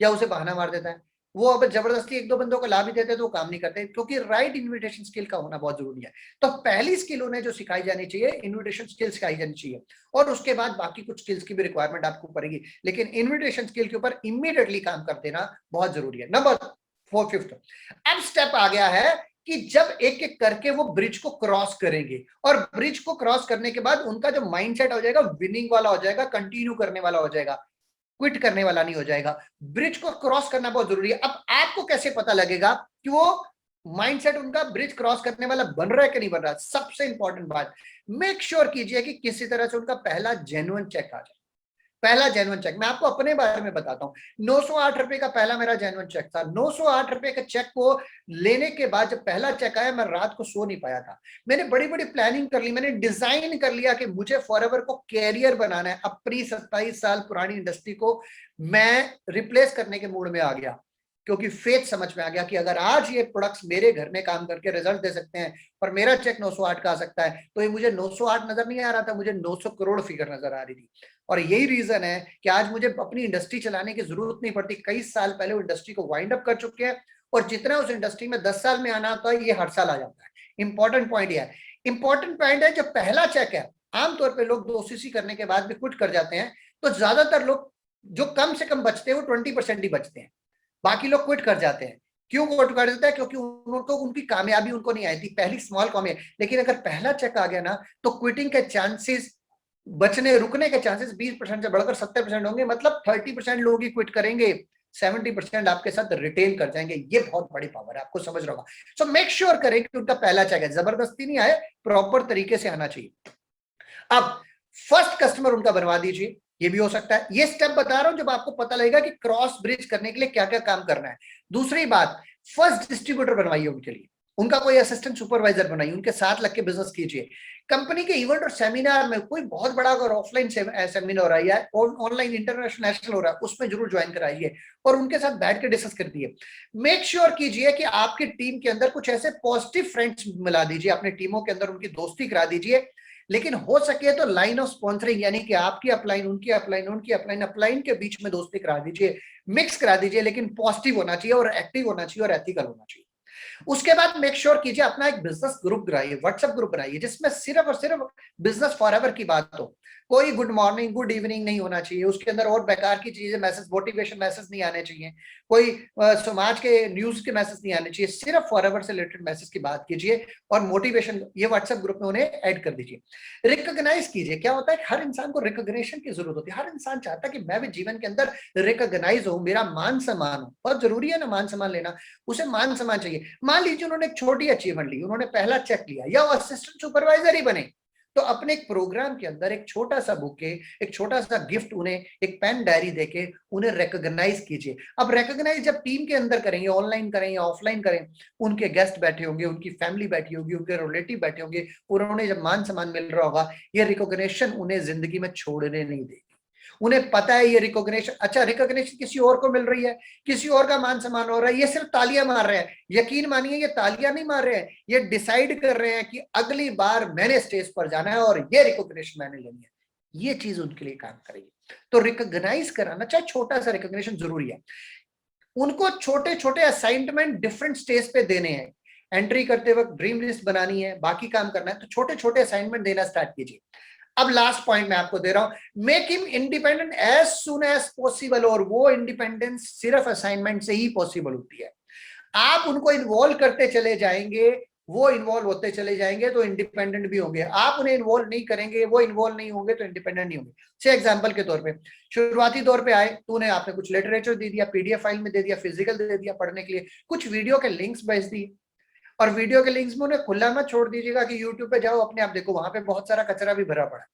या उसे बहाना मार देता है। वो अब जबरदस्ती एक दो बंदों को ला भी देते तो वो काम नहीं करते, क्योंकि राइट इन्विटेशन स्किल का होना बहुत जरूरी है। तो पहली स्किल उन्हें जो सिखाई जानी चाहिए, इन्विटेशन स्किल सिखाई जानी चाहिए, और उसके बाद बाकी कुछ स्किल्स की भी रिक्वायरमेंट आपको पड़ेगी, लेकिन इन्विटेशन स्किल के ऊपर इमीडिएटली काम कर देना बहुत जरूरी है। नंबर फिफ्थ, अब स्टेप आ गया है कि जब एक एक करके वो ब्रिज को क्रॉस करेंगे, और ब्रिज को क्रॉस करने के बाद उनका जो माइंडसेट हो जाएगा, विनिंग वाला हो जाएगा, कंटिन्यू करने वाला हो जाएगा, क्विट करने वाला नहीं हो जाएगा। ब्रिज को क्रॉस करना बहुत जरूरी है। अब आपको कैसे पता लगेगा कि वो माइंडसेट उनका ब्रिज क्रॉस करने वाला बन रहा है कि नहीं बन रहा? सबसे इंपॉर्टेंट बात, मेक श्योर कीजिए कि किसी तरह से उनका पहला जेन्युइन चेक आ जाए। पहला जेन्युइन चेक, मैं आपको अपने बारे में बताता हूं। 908 रुपए का पहला मेरा जेन्युइन चेक था। 908 रुपए के चेक को लेने के बाद जब पहला चेक आया, मैं रात को सो नहीं पाया था। मैंने बड़ी बड़ी प्लानिंग कर ली, मैंने डिजाइन कर लिया कि मुझे फॉरएवर को कैरियर बनाना है। अपनी 27 साल पुरानी इंडस्ट्री को मैं रिप्लेस करने के मूड में आ गया। क्योंकि फेथ समझ में आ गया कि अगर आज ये प्रोडक्ट्स मेरे घर में काम करके रिजल्ट दे सकते हैं और मेरा चेक 908 का आ सकता है, तो ये मुझे 908 नजर नहीं आ रहा था, मुझे 900 करोड़ फिगर नजर आ रही थी। और यही रीजन है कि आज मुझे अपनी इंडस्ट्री चलाने की जरूरत नहीं पड़ती। कई साल पहले वो इंडस्ट्री को वाइंड अप कर चुके हैं और जितना उस इंडस्ट्री में 10 साल में आना होता है ये हर साल आ जाता है। इंपॉर्टेंट पॉइंट यह है। इंपॉर्टेंट पॉइंट है, जो पहला चेक है, आमतौर पर लोग 2 सीसी करने के बाद भी क्विट कर जाते हैं। तो ज्यादातर लोग जो कम से कम बचते हैं वो 20% ही बचते हैं, बाकी लोग क्विट कर जाते हैं। क्यों क्विट कर देता है? क्योंकि उनको उनकी कामयाबी उनको नहीं आई थी, पहली स्मॉल कॉमी है। लेकिन अगर पहला चेक आ गया ना, तो क्विटिंग के चांसेस, बचने रुकने के चांसेस 20% से बढ़कर 70% होंगे। मतलब 30% लोग ही क्विट करेंगे, 70% आपके साथ रिटेन कर जाएंगे। ये बहुत बड़ी पावर है, आपको समझ रहा होगा। सो मेक श्योर करें कि उनका पहला चेक है, जबरदस्ती नहीं आए, प्रॉपर तरीके से आना चाहिए। अब फर्स्ट कस्टमर उनका बनवा दीजिए, ये भी हो सकता है। ये स्टेप बता रहा हूं जब आपको पता लगेगा कि क्रॉस ब्रिज करने के लिए क्या क्या काम करना है। दूसरी बात, फर्स्ट डिस्ट्रीब्यूटर बनवाइए उनके लिए, उनका कोई असिस्टेंट सुपरवाइजर बनाइए, उनके साथ लग के बिजनेस कीजिए। कंपनी के इवेंट और सेमिनार में कोई बहुत बड़ा अगर ऑफलाइन सेमिनार हो रहा है या ऑनलाइन इंटरनेशनल हो रहा है, उसमें जरूर ज्वाइन कराइए और उनके साथ बैठ के डिस्कस कर दिए। मेक श्योर कीजिए कि आपकी टीम के अंदर कुछ ऐसे पॉजिटिव फ्रेंड्स मिला दीजिए, अपने टीमों के अंदर उनकी दोस्ती करा दीजिए। लेकिन हो सके तो लाइन ऑफ स्पॉन्सरिंग, यानी कि आपकी अपलाइन, उनकी अपलाइन, उनकी अपलाइन, अपलाइन के बीच में दोस्ती करा दीजिए, मिक्स करा दीजिए। लेकिन पॉजिटिव होना चाहिए और एक्टिव होना चाहिए और एथिकल होना चाहिए। उसके बाद मेक श्योर कीजिए अपना एक बिजनेस ग्रुप बनाइए, व्हाट्सएप ग्रुप बनाइए, जिसमें सिर्फ और सिर्फ बिजनेस फॉरएवर की बात हो। कोई गुड मॉर्निंग गुड इवनिंग नहीं होना चाहिए उसके अंदर, और बेकार की चीजें, मैसेज, मोटिवेशन मैसेज नहीं आने चाहिए, कोई समाज के न्यूज के मैसेज नहीं आने चाहिए। सिर्फ फॉरएवर से रिलेटेड मैसेज की बात कीजिए और मोटिवेशन, ये व्हाट्सएप ग्रुप में उन्हें ऐड कर दीजिए। रिकॉग्नाइज कीजिए। क्या होता है, हर इंसान को रिकॉग्निशन की जरूरत होती है। हर इंसान चाहता है कि मैं भी जीवन के अंदर रिकॉग्नाइज हूं, मेरा मान सम्मान हो। बहुत जरूरी है ना मान सम्मान लेना, उसे मान सम्मान चाहिए। मान लीजिए उन्होंने एक छोटी अचीवमेंट ली, उन्होंने पहला चेक लिया या वो असिस्टेंट सुपरवाइजर ही बने, तो अपने एक प्रोग्राम के अंदर एक छोटा सा बुके, एक छोटा सा गिफ्ट, उन्हें एक पेन डायरी देके उन्हें रिकॉग्नाइज कीजिए। अब रिकॉग्नाइज जब टीम के अंदर करेंगे, ऑनलाइन करें या ऑफलाइन करें, उनके गेस्ट बैठे होंगे, उनकी फैमिली बैठी होगी, उनके रिलेटिव बैठे होंगे, उन्होंने जब मान सम्मान मिल रहा होगा, ये रिकॉग्निशन उन्हें जिंदगी में छोड़ने नहीं देगी। उन्हें पता है ये रिकॉग्निशन, अच्छा रिकॉग्निशन किसी और को मिल रही है, किसी और का मान सम्मान हो रहा है, ये सिर्फ तालियां मार रहे हैं। यकीन मानिए ये तालियां नहीं मार रहे हैं, ये डिसाइड कर रहे हैं कि अगली बार मैंने स्टेज पर जाना है और ये रिकॉग्निशन मैंने लेनी है। ये चीज उनके लिए काम करेगी। तो रिकॉग्नाइज कराना, चाहे छोटा सा रिकॉग्निशन जरूरी है। उनको छोटे छोटे असाइनमेंट डिफरेंट स्टेज पे देने हैं। एंट्री करते वक्त ड्रीम लिस्ट बनानी है, बाकी काम करना है, तो छोटे छोटे असाइनमेंट देना स्टार्ट कीजिए। अब लास्ट पॉइंट मैं आपको दे रहा हूं, make him independent as soon as possible. और वो इंडिपेंडेंस सिर्फ असाइनमेंट से ही पॉसिबल होती है। आप उनको इन्वॉल्व करते चले जाएंगे, वो इन्वॉल्व होते चले जाएंगे, तो इंडिपेंडेंट भी होंगे। आप उन्हें इन्वॉल्व नहीं करेंगे, वो इन्वॉल्व नहीं होंगे, तो इंडिपेंडेंट नहीं होंगे। से एग्जांपल के तौर पे, शुरुआती तौर पे आए तो उन्हें आपने कुछ लिटरेचर दे दिया, पीडीएफ फाइल में दे दिया, फिजिकल दे दिया पढ़ने के लिए, कुछ वीडियो के लिंक्स भेज दिए। और वीडियो के लिंक्स में उन्हें खुला मत छोड़ दीजिएगा कि यूट्यूब पे जाओ अपने आप देखो, वहां पे बहुत सारा कचरा भी भरा पड़ा है।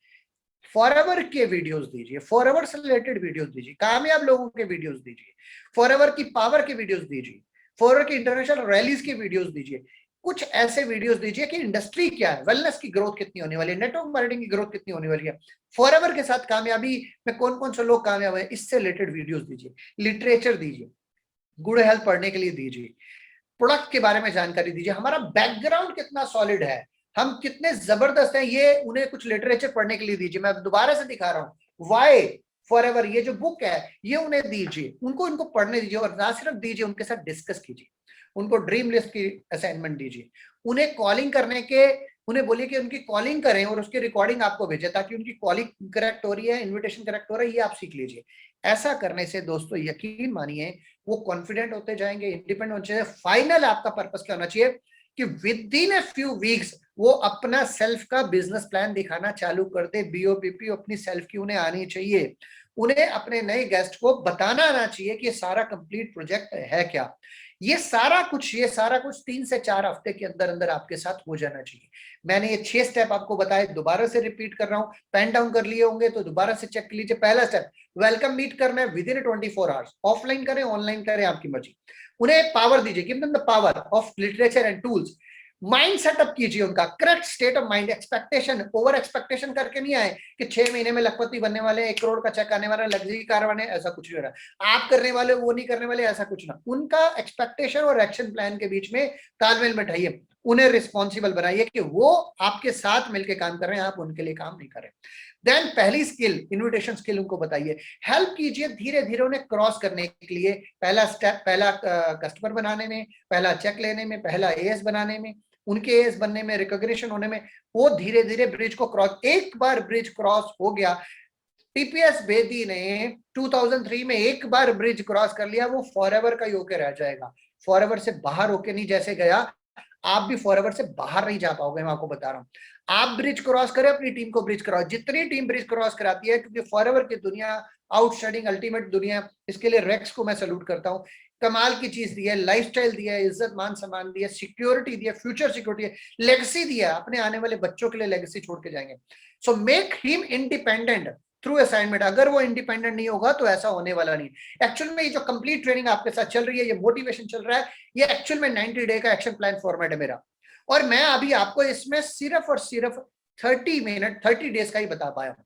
फॉरएवर के वीडियोस दीजिए, फॉरएवर से रिलेटेड वीडियोस दीजिए, कामयाब लोगों के वीडियोस दीजिए, फॉरएवर की पावर के वीडियोस दीजिए, फॉरएवर की इंटरनेशनल रैलीज के वीडियोस दीजिए। कुछ ऐसे वीडियोस दीजिए कि इंडस्ट्री क्या है, वेलनेस की ग्रोथ कितनी होने वाली है, नेटवर्क मार्केटिंग की ग्रोथ कितनी होने वाली है, फॉरएवर के साथ कामयाबी में कौन कौन से लोग कामयाब है, इससे रिलेटेड वीडियोस दीजिए। लिटरेचर दीजिए, गुड हेल्थ पढ़ने के लिए दीजिए, प्रोडक्ट के बारे में जानकारी दीजिए, हमारा बैकग्राउंड कितना सॉलिड है, हम कितने जबरदस्त हैं, ये उन्हें कुछ लिटरेचर पढ़ने के लिए दीजिए। मैं दोबारा से दिखा रहा हूं, वाई फॉरएवर, ये जो बुक है ये उन्हें दीजिए, उनको इनको पढ़ने दीजिए। और ना सिर्फ दीजिए, उनके साथ डिस्कस कीजिए, उनको ड्रीम लिस्ट की असाइनमेंट दीजिए, उन्हें कॉलिंग करने के, उन्हें बोलिए कि उनकी कॉलिंग करें और उसकी रिकॉर्डिंग आपको भेजे, ताकि उनकी कॉलिंग करेक्ट हो रही है, इन्विटेशन करेक्ट हो रहा है, ये आप सीख लीजिए। ऐसा करने से दोस्तों यकीन मानिए वो कॉन्फिडेंट होते जाएंगे, इंडिपेंडेंट होते जाएंगे। फाइनल आपका पर्पस क्या होना चाहिए कि with in a few weeks वो अपना सेल्फ का बिजनेस प्लान दिखाना चालू कर दे। बीओपीपी अपनी सेल्फ की उन्हें आनी चाहिए, उन्हें अपने नए गेस्ट को बताना आना चाहिए कि ये सारा कंप्लीट प्रोजेक्ट है क्या। ये सारा कुछ 3 से 4 हफ्ते के अंदर अंदर आपके साथ हो जाना चाहिए। मैंने ये 6 स्टेप आपको बताए, दोबारा से रिपीट कर रहा हूं, पेन डाउन कर लिए होंगे तो दोबारा से चेक कर लीजिए। पहला स्टेप, वेलकम मीट करना है विद इन 24 आवर्स, ऑफलाइन करें ऑनलाइन करें आपकी मर्जी। उन्हें पावर दीजिए, give them the power of literature and tools. Mind setup कीजिए उनका, correct state of mind. Expectation, over expectation करके नहीं आए कि 6 महीने में लखपति बनने वाले, 1 करोड़ का चेक आने वाला, लग्जरी कार बने, ऐसा कुछ नहीं हो रहा। आप करने वाले वो नहीं करने वाले, ऐसा कुछ ना। उनका एक्सपेक्टेशन और एक्शन प्लान के बीच में तालमेल बैठाइए, उन्हें रिस्पॉन्सिबल बनाइए कि वो आपके साथ मिलकर काम कर रहे हैं, आप उनके लिए काम नहीं कर रहे। देन पहली स्किल, इन्विटेशन स्किल उनको बताइए, हेल्प कीजिए धीरे धीरे उन्हें क्रॉस करने के लिए। पहला स्टेप, पहला कस्टमर बनाने में, पहला चेक लेने में, पहला एएस बनाने में, उनके एएस बनने में, रिकॉग्निशन होने में, वो धीरे धीरे ब्रिज को क्रॉस, एक बार ब्रिज क्रॉस हो गया, टीपीएस बेदी ने 2003 में एक बार ब्रिज क्रॉस कर लिया, वो फॉरएवर का ही होके रह जाएगा, फॉरएवर से बाहर होके नहीं जैसे गया, आप भी फॉरएवर से बाहर नहीं जा पाओगे, मैं आपको बता रहा हूं। आप ब्रिज क्रॉस करें, अपनी टीम को ब्रिज कराओ, जितनी टीम ब्रिज क्रॉस कराती है, क्योंकि फॉरएवर की दुनिया आउटस्टैंडिंग अल्टीमेट दुनिया, इसके लिए रेक्स को मैं सैल्यूट करता हूं। कमाल की चीज दी है, लाइफस्टाइल दिया है, इज्जत मान सम्मान दिया, सिक्योरिटी दिया, फ्यूचर सिक्योरिटी है, लेगेसी दिया, अपने आने वाले बच्चों के लिए लेगेसी छोड़ के जाएंगे। So make him independent through assignment. अगर वो इंडिपेंडेंट नहीं होगा तो ऐसा होने वाला नहीं। एक्चुअल में ये जो कंप्लीट ट्रेनिंग आपके साथ चल रही है, ये मोटिवेशन चल रहा है, ये एक्चुअल में 90 डे का एक्शन प्लान फॉर्मेट है मेरा, और मैं अभी आपको इसमें सिर्फ और सिर्फ 30 मिनट 30 डेज का ही बता पाया हूं।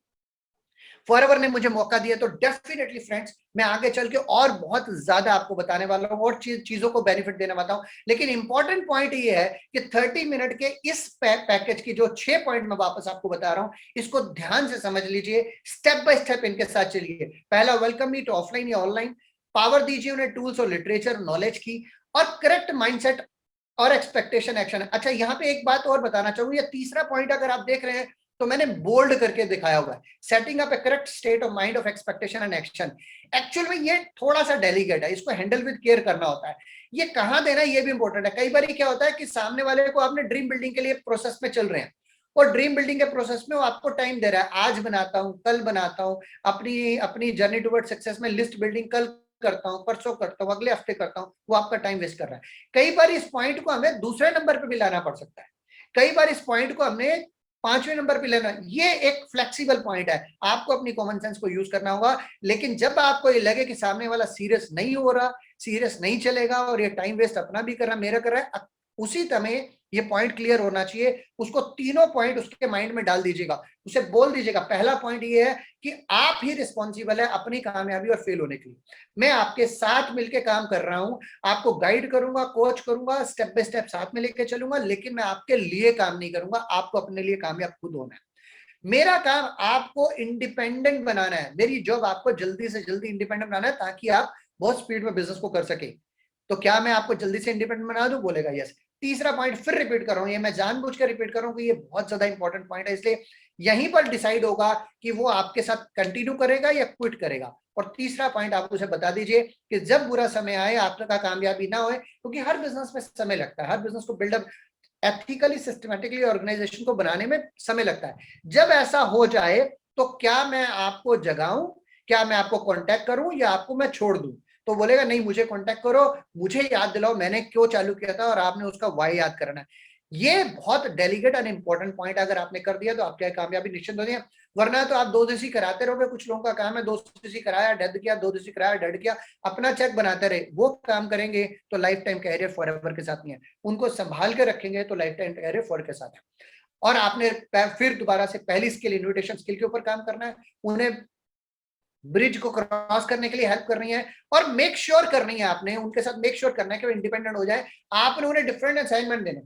फॉरएवर ने मुझे मौका दिया तो डेफिनेटली फ्रेंड्स मैं आगे चल के और बहुत ज्यादा आपको बताने वाला हूं और चीजों को बेनिफिट देने वाला हूं। लेकिन इंपॉर्टेंट पॉइंट ये है कि 30 मिनट के इस पैकेज की जो 6 पॉइंट मैं वापस आपको बता रहा हूं, इसको ध्यान से समझ लीजिए, स्टेप बाय स्टेप इनके साथ चलिए। पहला, वेलकम मीट ऑफलाइन या ऑनलाइन, पावर दीजिए उन्हें टूल्स और लिटरेचर नॉलेज की, और करेक्ट माइंडसेट और एक्सपेक्टेशन एक्शन। अच्छा, यहाँ पे एक बात और बताना चाहूंगा, तीसरा पॉइंट अगर आप देख रहे हैं तो मैंने बोल्ड करके दिखाया हुआ है, setting up A correct state of mind of expectation and action. Actual में ये थोड़ा सा डेलिकेट है, इसको हैंडल विद केयर करना होता है। ये कहां देना है ये भी इंपॉर्टेंट है। कई बार क्या होता है कि सामने वाले को आपने ड्रीम बिल्डिंग के लिए प्रोसेस में चल रहे हैं, और ड्रीम बिल्डिंग के प्रोसेस में वो आपको टाइम दे रहा है, आज बनाता हूं, कल बनाता हूं, अपनी अपनी जर्नी टुवर्ड सक्सेस में लिस्ट बिल्डिंग कल करता हूं, परसों करता हूं, अगले हफ्ते करता हूं, वो आपका टाइम वेस्ट कर रहा है। कई बार इस पॉइंट को हमें दूसरे नंबर पे भी लाना पड़ सकता है, कई बार इस पॉइंट को हमने 5वें नंबर पे लेना। ये एक फ्लेक्सिबल पॉइंट है, आपको अपनी कॉमन सेंस को यूज करना होगा। लेकिन जब आपको ये लगे कि सामने वाला सीरियस नहीं हो रहा, सीरियस नहीं चलेगा, और ये टाइम वेस्ट अपना भी कर रहा, मेरा कर रहा है, उसी समय ये पॉइंट क्लियर होना चाहिए। उसको तीनों पॉइंट उसके माइंड में डाल दीजिएगा, उसे बोल दीजिएगा, पहला पॉइंट ये है कि आप ही रिस्पॉन्सिबल है अपनी कामयाबी और फेल होने के लिए। मैं आपके साथ मिलकर काम कर रहा हूं, आपको गाइड करूंगा, कोच करूंगा, स्टेप बाय स्टेप साथ में लेकर चलूंगा, लेकिन मैं आपके लिए काम नहीं करूंगा, आपको अपने लिए कामयाब खुद होना है। मेरा काम आपको इंडिपेंडेंट बनाना है, मेरी जॉब आपको जल्दी से जल्दी इंडिपेंडेंट बनाना है, ताकि आप बहुत स्पीड में बिजनेस को कर सके। तो क्या मैं आपको जल्दी से इंडिपेंडेंट बना दूं? बोलेगा यस। तीसरा पॉइंट फिर रिपीट कर रहा हूं, ये मैं जानबूझ कर रिपीट कर रहा हूं कि ये बहुत ज्यादा इंपॉर्टेंट पॉइंट है, इसलिए यहीं पर डिसाइड होगा कि वो आपके साथ कंटिन्यू करेगा या क्विट करेगा। और तीसरा पॉइंट आप उसे बता दीजिए कि जब बुरा समय आए, आपका कामयाबी ना हो, क्योंकि हर बिजनेस में समय लगता है, हर बिजनेस को बिल्डअप एथिकली सिस्टमेटिकली ऑर्गेनाइजेशन को बनाने में समय लगता है। जब ऐसा हो जाए तो क्या मैं आपको जगाऊं, क्या मैं आपको कांटेक्ट करूं, या आपको मैं छोड़ दूं? तो बोलेगा नहीं, मुझे कांटेक्ट करो, मुझे याद दिलाओ मैंने क्यों चालू किया था, और आपने उसका वाई याद करना है। ये बहुत डेलिकेट एंड इंपॉर्टेंट पॉइंट अगर आपने कर दिया तो आपकी कामयाबी निश्चित होती है। वरना तो आप दो दिशी कराते रहोगे। कुछ लोगों का काम है दो दिशी कराया डेड किया, दो दिशी कराया डेड किया, अपना चेक बनाते रहे। वो काम करेंगे तो लाइफ टाइम कैरियर फॉरएवर के साथ नहीं है, उनको संभाल के रखेंगे तो लाइफ टाइम कैरियर फॉर के साथ है। और आपने फिर दोबारा से पहली स्किल, इन्विटेशन स्किल के ऊपर काम करना है, उन्हें ब्रिज को क्रॉस करने के लिए हेल्प करनी है, और मेक श्योर करनी है आपने उनके साथ, मेक श्योर करना है कि वो इंडिपेंडेंट हो जाए। आपने उन्हें डिफरेंट असाइनमेंट देने।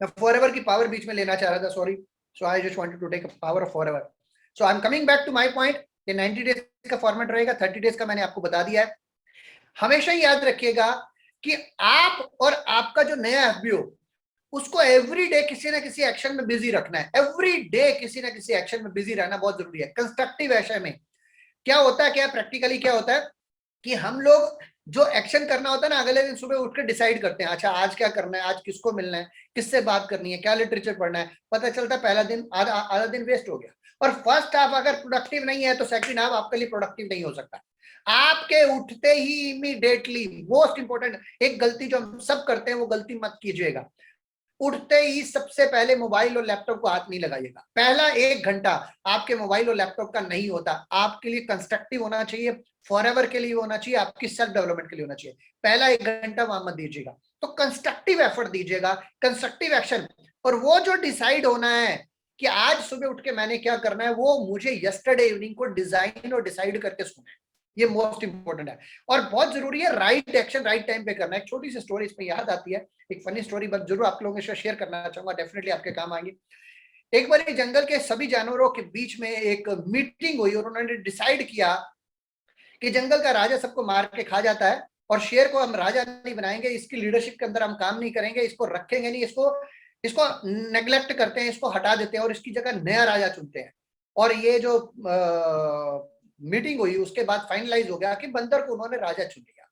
मैं फॉरएवर की पावर बीच में लेना चाह रहा था, sorry, so I just wanted to take power of forever. So I am coming back to my point. ये 90 डेज का फॉर्मेट रहेगा, 30 डेज का मैंने आपको बता दिया है। हमेशा याद रखिएगा कि आप और आपका जो नया एफबीओ, उसको एवरी डे किसी ना किसी एक्शन में बिजी रखना है। एवरी डे किसी ना किसी एक्शन में बिजी रहना बहुत जरूरी है। कंस्ट्रक्टिव एक्शन में क्या होता है, क्या प्रैक्टिकली क्या होता है कि हम लोग जो एक्शन करना होता है ना, अगले दिन सुबह उठ के डिसाइड करते हैं, अच्छा आज क्या करना है, आज किसको मिलना है, किससे बात करनी है, क्या लिटरेचर पढ़ना है। पता चलता है पहला दिन आधा दिन वेस्ट हो गया। और फर्स्ट हाफ अगर प्रोडक्टिव नहीं है तो सेकंड हाफ आपके लिए प्रोडक्टिव नहीं हो सकता। आपके उठते ही इमीडिएटली, मोस्ट इंपोर्टेंट एक गलती जो हम सब करते हैं, वो गलती मत कीजिएगा। उठते ही सबसे पहले मोबाइल और लैपटॉप को हाथ नहीं लगाइएगा। पहला 1 घंटा आपके मोबाइल और लैपटॉप का नहीं होता, आपके लिए कंस्ट्रक्टिव होना चाहिए, फॉरएवर के लिए होना चाहिए, आपकी सेल्फ डेवलपमेंट के लिए होना चाहिए। पहला 1 घंटा वहां मत दीजिएगा, तो कंस्ट्रक्टिव एफर्ट दीजिएगा, कंस्ट्रक्टिव एक्शन। और वो जो डिसाइड होना है कि आज सुबह उठ के मैंने क्या करना है, वो मुझे यस्टरडे इवनिंग को डिजाइन और डिसाइड करके सोना है, ये मोस्ट इंपॉर्टेंट है। और बहुत जरूरी है राइट एक्शन राइट टाइम पे करना है। एक छोटी सी स्टोरी इसमें याद आती है, एक फनी स्टोरी बस जरूर आप लोगों के साथ शेयर करना चाहूंगा, डेफिनेटली आपके काम आएंगे। एक बार जंगल के सभी जानवरों के बीच में एक मीटिंग हुई और उन्होंने डिसाइड किया कि जंगल का राजा सबको मार के खा जाता है और शेर को हम राजा नहीं बनाएंगे, इसकी लीडरशिप के अंदर हम काम नहीं करेंगे, इसको रखेंगे नहीं, इसको नेग्लेक्ट करते हैं, इसको हटा देते हैं और इसकी जगह नया राजा चुनते हैं। और ये जो मीटिंग हुई उसके बाद फाइनलाइज हो गया कि बंदर को उन्होंने राजा चुन लिया,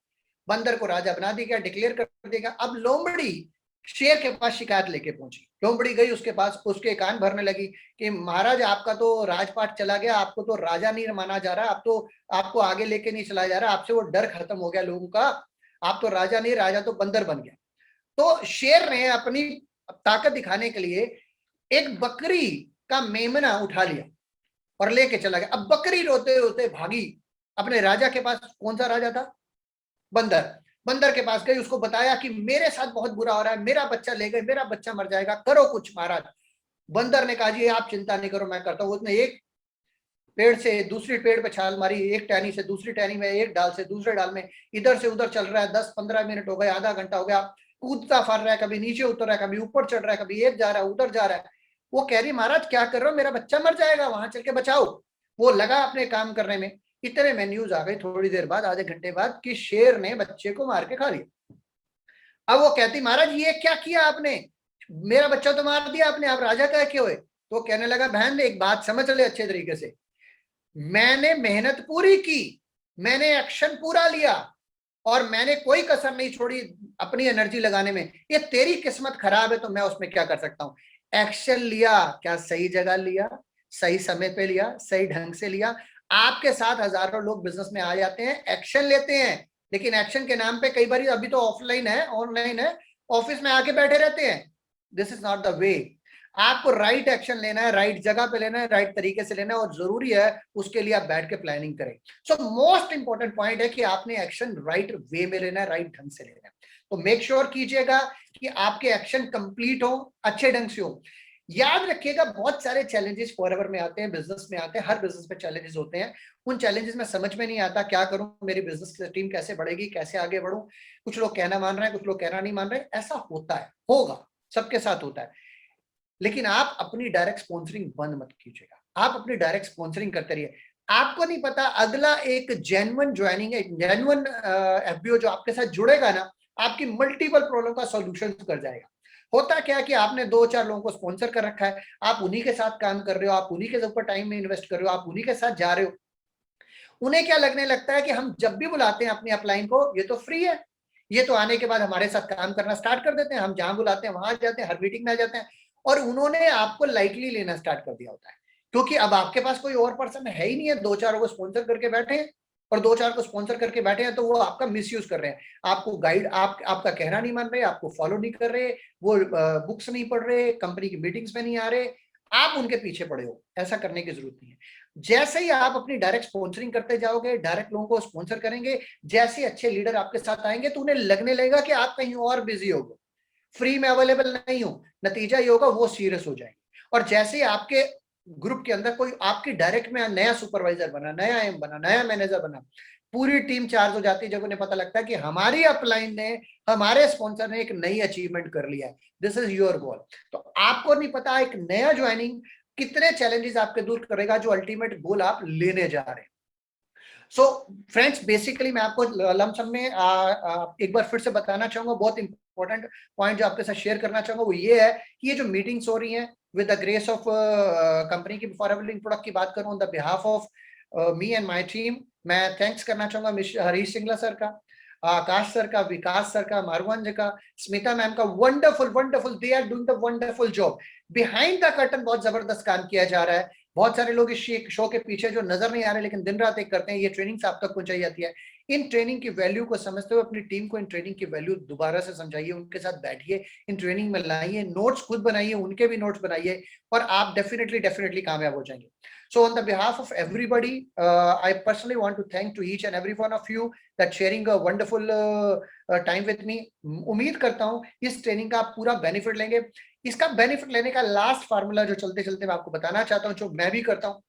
बंदर को राजा बना दिया, डिक्लेयर कर देगा। अब लोमड़ी शेर के पास शिकायत लेके पहुंची, लोमड़ी गई उसके पास, उसके कान भरने लगी कि महाराज आपका तो राजपाट चला गया, आपको तो राजा नहीं माना जा रहा, अब तो आपको आगे लेके नहीं चला जा रहा, आपसे वो डर खत्म हो गया लोगों का, आप तो राजा नहीं, राजा तो बंदर बन गया। तो शेर ने अपनी ताकत दिखाने के लिए एक बकरी का मेमना उठा लिया और लेके चला गया। अब बकरी रोते रोते भागी अपने राजा के पास। कौन सा राजा था? बंदर। बंदर के पास गई, उसको बताया कि मेरे साथ बहुत बुरा हो रहा है, मेरा बच्चा ले गए, मेरा बच्चा मर जाएगा, करो कुछ महाराज। बंदर ने कहा जी आप चिंता नहीं करो, मैं करता हूं। उसने एक पेड़ से दूसरी पेड़ पे छाल मारी, एक टहनी से दूसरी टहनी में, एक डाल से दूसरे डाल में, इधर से उधर चल रहा है। 10-15 मिनट हो गए, आधा घंटा हो गया, कूदता फर रहा है, कभी नीचे उतर रहा है, कभी ऊपर चढ़ रहा है, कभी एक जा रहा है उधर जा रहा है। वो कह रही महाराज क्या कर रहे हो, मेरा बच्चा मर जाएगा, वहां चल के बचाओ। वो लगा अपने काम करने में। इतने में न्यूज आ गई थोड़ी देर बाद, आधे घंटे बाद, कि शेर ने बच्चे को मार के खा लिया। अब वो कहती महाराज ये क्या किया आपने, मेरा बच्चा तो मार दिया आपने, आप राजा कह के हुए। तो कहने लगा बहन एक बात समझ ले अच्छे तरीके से, मैंने मेहनत पूरी की, मैंने एक्शन पूरा लिया और मैंने कोई कसर नहीं छोड़ी अपनी एनर्जी लगाने में। ये तेरी किस्मत खराब है तो मैं उसमें क्या कर सकता हूं। एक्शन लिया, क्या सही जगह लिया, सही समय पे लिया, सही ढंग से लिया। आपके साथ हजारों लोग बिजनेस में आ जाते हैं, एक्शन लेते हैं, लेकिन एक्शन के नाम पे कई बार अभी तो ऑफलाइन है, ऑनलाइन है, ऑफिस में आके बैठे रहते हैं। This is not the way. आपको राइट एक्शन लेना है, राइट जगह पे लेना है, राइट तरीके से लेना है, और जरूरी है उसके लिए आप बैठ के प्लानिंग करें। सो मोस्ट इंपॉर्टेंट पॉइंट है कि आपने एक्शन राइट वे में लेना है, राइट ढंग से लेना है। तो मेक श्योर कीजिएगा कि आपके एक्शन कंप्लीट हो, अच्छे ढंग से हो। याद रखिएगा बहुत सारे चैलेंजेस फॉरएवर में आते हैं, बिजनेस में आते हैं, हर बिजनेस में चैलेंजेस होते हैं। उन चैलेंजेस में समझ में नहीं आता क्या करूं, मेरी बिजनेस की टीम कैसे बढ़ेगी, कैसे आगे बढ़ूं। कुछ लोग कहना मान रहे हैं, कुछ लोग कहना नहीं मान रहे, ऐसा होता है, होगा, सबके साथ होता है। लेकिन आप अपनी डायरेक्ट स्पॉन्सरिंग बंद मत कीजिएगा, आप अपनी डायरेक्ट स्पॉन्सरिंग करते रहिए। आपको नहीं पता अगला एक जेन्युइन ज्वाइनिंग है, जेन्युइन एफबीओ जो आपके साथ जुड़ेगा ना, आपकी मल्टीपल प्रॉब्लम का सॉल्यूशन कर जाएगा। होता क्या है कि आपने 2-4 लोगों को स्पॉन्सर कर रखा है, आप उन्हीं के साथ काम कर रहे हो, आप उन्हीं के ऊपर टाइम में इन्वेस्ट कर रहे हो, आप उन्हीं के साथ जा रहे हो। उन्हें क्या लगने लगता है कि हम जब भी बुलाते हैं अपनी अपलाइन को, ये तो फ्री है, ये तो आने के बाद हमारे साथ काम करना स्टार्ट कर देते हैं, हम जहां बुलाते हैं वहां जाते हैं, हर मीटिंग में आ जाते हैं। और उन्होंने आपको लाइटली लेना स्टार्ट कर दिया होता है, क्योंकि अब आपके पास कोई और पर्सन है ही नहीं है। 2-4 को स्पॉन्सर करके बैठे हैं, और 2-4 को स्पॉन्सर करके बैठे हैं, तो वो आपका मिसयूज कर रहे हैं, आपको गाइड, आपका कहना नहीं मान रहे, आपको फॉलो नहीं कर रहे, वो बुक्स नहीं पढ़ रहे, कंपनी की मीटिंग्स में नहीं आ रहे, आप उनके पीछे पड़े हो। ऐसा करने की जरूरत नहीं है। जैसे ही आप अपनी डायरेक्ट स्पॉन्सरिंग करते जाओगे, डायरेक्ट लोगों को स्पॉन्सर करेंगे, जैसे अच्छे लीडर आपके साथ आएंगे तो उन्हें लगने लगेगा कि आप कहीं और बिजी हो, फ्री में अवेलेबल नहीं हो। नतीजा ये होगा वो सीरियस हो जाएंगे। और जैसे ही आपके ग्रुप के अंदर कोई आपकी डायरेक्ट में नया सुपरवाइजर बना, नया एम बना, नया मैनेजर बना, पूरी टीम चार्ज हो जाती है जब उन्हें पता लगता है कि हमारी अपलाइन ने, हमारे स्पॉन्सर ने एक नई अचीवमेंट कर लिया है, दिस इज योर गोल। तो आपको नहीं पता एक नया ज्वाइनिंग कितने चैलेंजेस आपके दूर करेगा, जो अल्टीमेट गोल आप लेने जा रहे हैं। सो फ्रेंड्स, बेसिकली मैं आपको लमसम में एक बार फिर से बताना चाहूंगा, बहुत इंपॉर्टेंट पॉइंट जो आपके साथ शेयर करना चाहूंगा वो ये है कि ये जो मीटिंग्स हो रही हैं with the grace of company की फॉरएवर लिंक प्रोडक्ट की बात करूं, on the behalf of me and my team, मैं थैंक्स करना चाहूंगा मिस्टर हरीश सिंगला सर का, आकाश सर का, विकास सर का, मारवांज का, स्मिता मैम का। Wonderful wonderful, they are doing the wonderful job. Behind the curtain बहुत जबरदस्त काम किया जा रहा है। बहुत सारे लोग इस शो के पीछे जो नजर नहीं आ रहे लेकिन दिन रात एक करते हैं, ये ट्रेनिंग्स आप तक पहुंचाई जाती है। इन ट्रेनिंग की वैल्यू को समझते हुए अपनी टीम को इन ट्रेनिंग की वैल्यू दोबारा से समझाइए, उनके साथ बैठिए, इन ट्रेनिंग में लाइए, नोट्स खुद बनाइए, उनके भी नोट्स बनाइए, और आप डेफिनेटली कामयाब हो जाएंगे. So on the behalf of everybody, I personally want to thank to each and every one of you that sharing a wonderful time with me. उम्मीद करता हूँ इस ट्रेनिंग का आप पूरा बेनिफिट लेंगे. इसका बेनिफिट लेने का लास्ट फार्मूला जो चलते चलते मैं आपको बताना चाहता हूँ, जो मैं भी करता हूँ.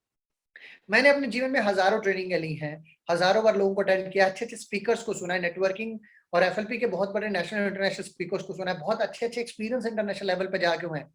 मैंने अपने जीवन में हजारों ट्रेनिंग ली हैं, हजारों बार लोगों को अटेंड किया, अच्छे अच्छे स्पीकर्स को सुना है, नेटवर्किंग और एफएलपी के बहुत बड़े नेशनल इंटरनेशनल स्पीकर्स को सुना है, बहुत अच्छे अच्छे एक्सपीरियंस इंटरनेशनल लेवल पे जाके हुए हैं.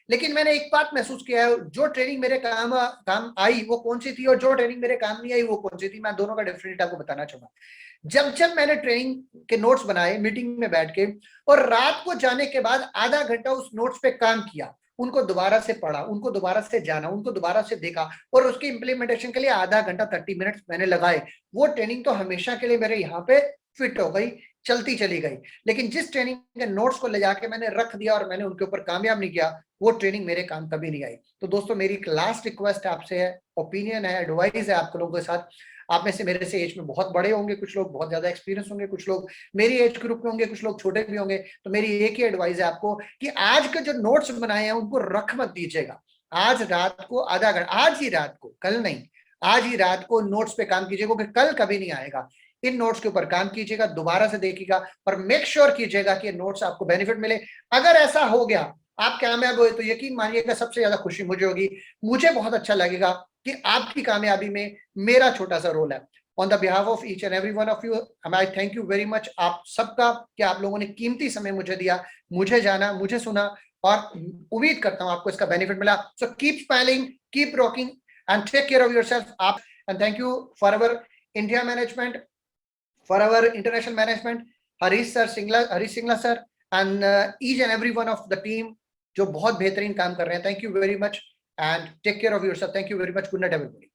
लेकिन मैंने एक बात महसूस किया है, जो ट्रेनिंग मेरे काम आई वो कौन सी थी, और जो ट्रेनिंग मेरे काम नहीं आई वो कौन सी थी. मैं दोनों का डिफरेंट आपको बताना चाहूंगा. जब मैंने ट्रेनिंग के नोट्स बनाए मीटिंग में बैठ के, और रात को जाने के बाद आधा घंटा उस नोट्स पे काम किया, उनको दोबारा से पढ़ा, उनको दोबारा से जाना, उनको दोबारा से देखा, और उसकी इंप्लीमेंटेशन के लिए आधा घंटा 30 मिनट्स मैंने लगाए, वो ट्रेनिंग तो हमेशा के लिए मेरे यहाँ पे फिट हो गई, चलती चली गई. लेकिन जिस ट्रेनिंग के नोट्स को ले जाके मैंने रख दिया और मैंने उनके ऊपर कामयाब नहीं किया, वो ट्रेनिंग मेरे काम कभी नहीं आई. तो दोस्तों मेरी एक लास्ट रिक्वेस्ट आपसे है, ओपिनियन है, एडवाइस है आप लोगों के साथ. आप में से मेरे से एज में बहुत बड़े होंगे, कुछ लोग बहुत ज्यादा एक्सपीरियंस होंगे, कुछ लोग मेरी एज ग्रुप में होंगे, कुछ लोग छोटे भी होंगे. तो मेरी एक ही एडवाइस है आपको कि आज के जो नोट्स बनाए हैं उनको रख मत दीजिएगा. आज रात को आधा घंटा, आज ही रात को, कल नहीं, आज ही रात को नोट्स पे काम कीजिएगा, क्योंकि कल कभी नहीं आएगा. इन नोट्स के ऊपर काम कीजिएगा, दोबारा से देखिएगा, और मेक श्योर कीजिएगा कि नोट्स आपको बेनिफिट मिले. अगर ऐसा हो गया, आप कामयाब हुए, तो यकीन मानिएगा सबसे ज्यादा खुशी मुझे होगी. मुझे बहुत अच्छा लगेगा कि आपकी कामयाबी में मेरा छोटा सा रोल है. On the behalf of each and every one of you, I thank you very much आप सबका कि आप लोगों ने कीमती समय मुझे दिया, मुझे जाना, मुझे सुना, और उम्मीद करता हूं आपको इसका बेनिफिट मिला. So keep smiling, keep rocking, and take care of yourself. आप and thank you for our India management, for our international management, Harish Singla sir, and each and every one of the team जो बहुत बेहतरीन काम कर रहे हैं. Thank you very much and take care of yourself. Thank you very much. Good night everybody.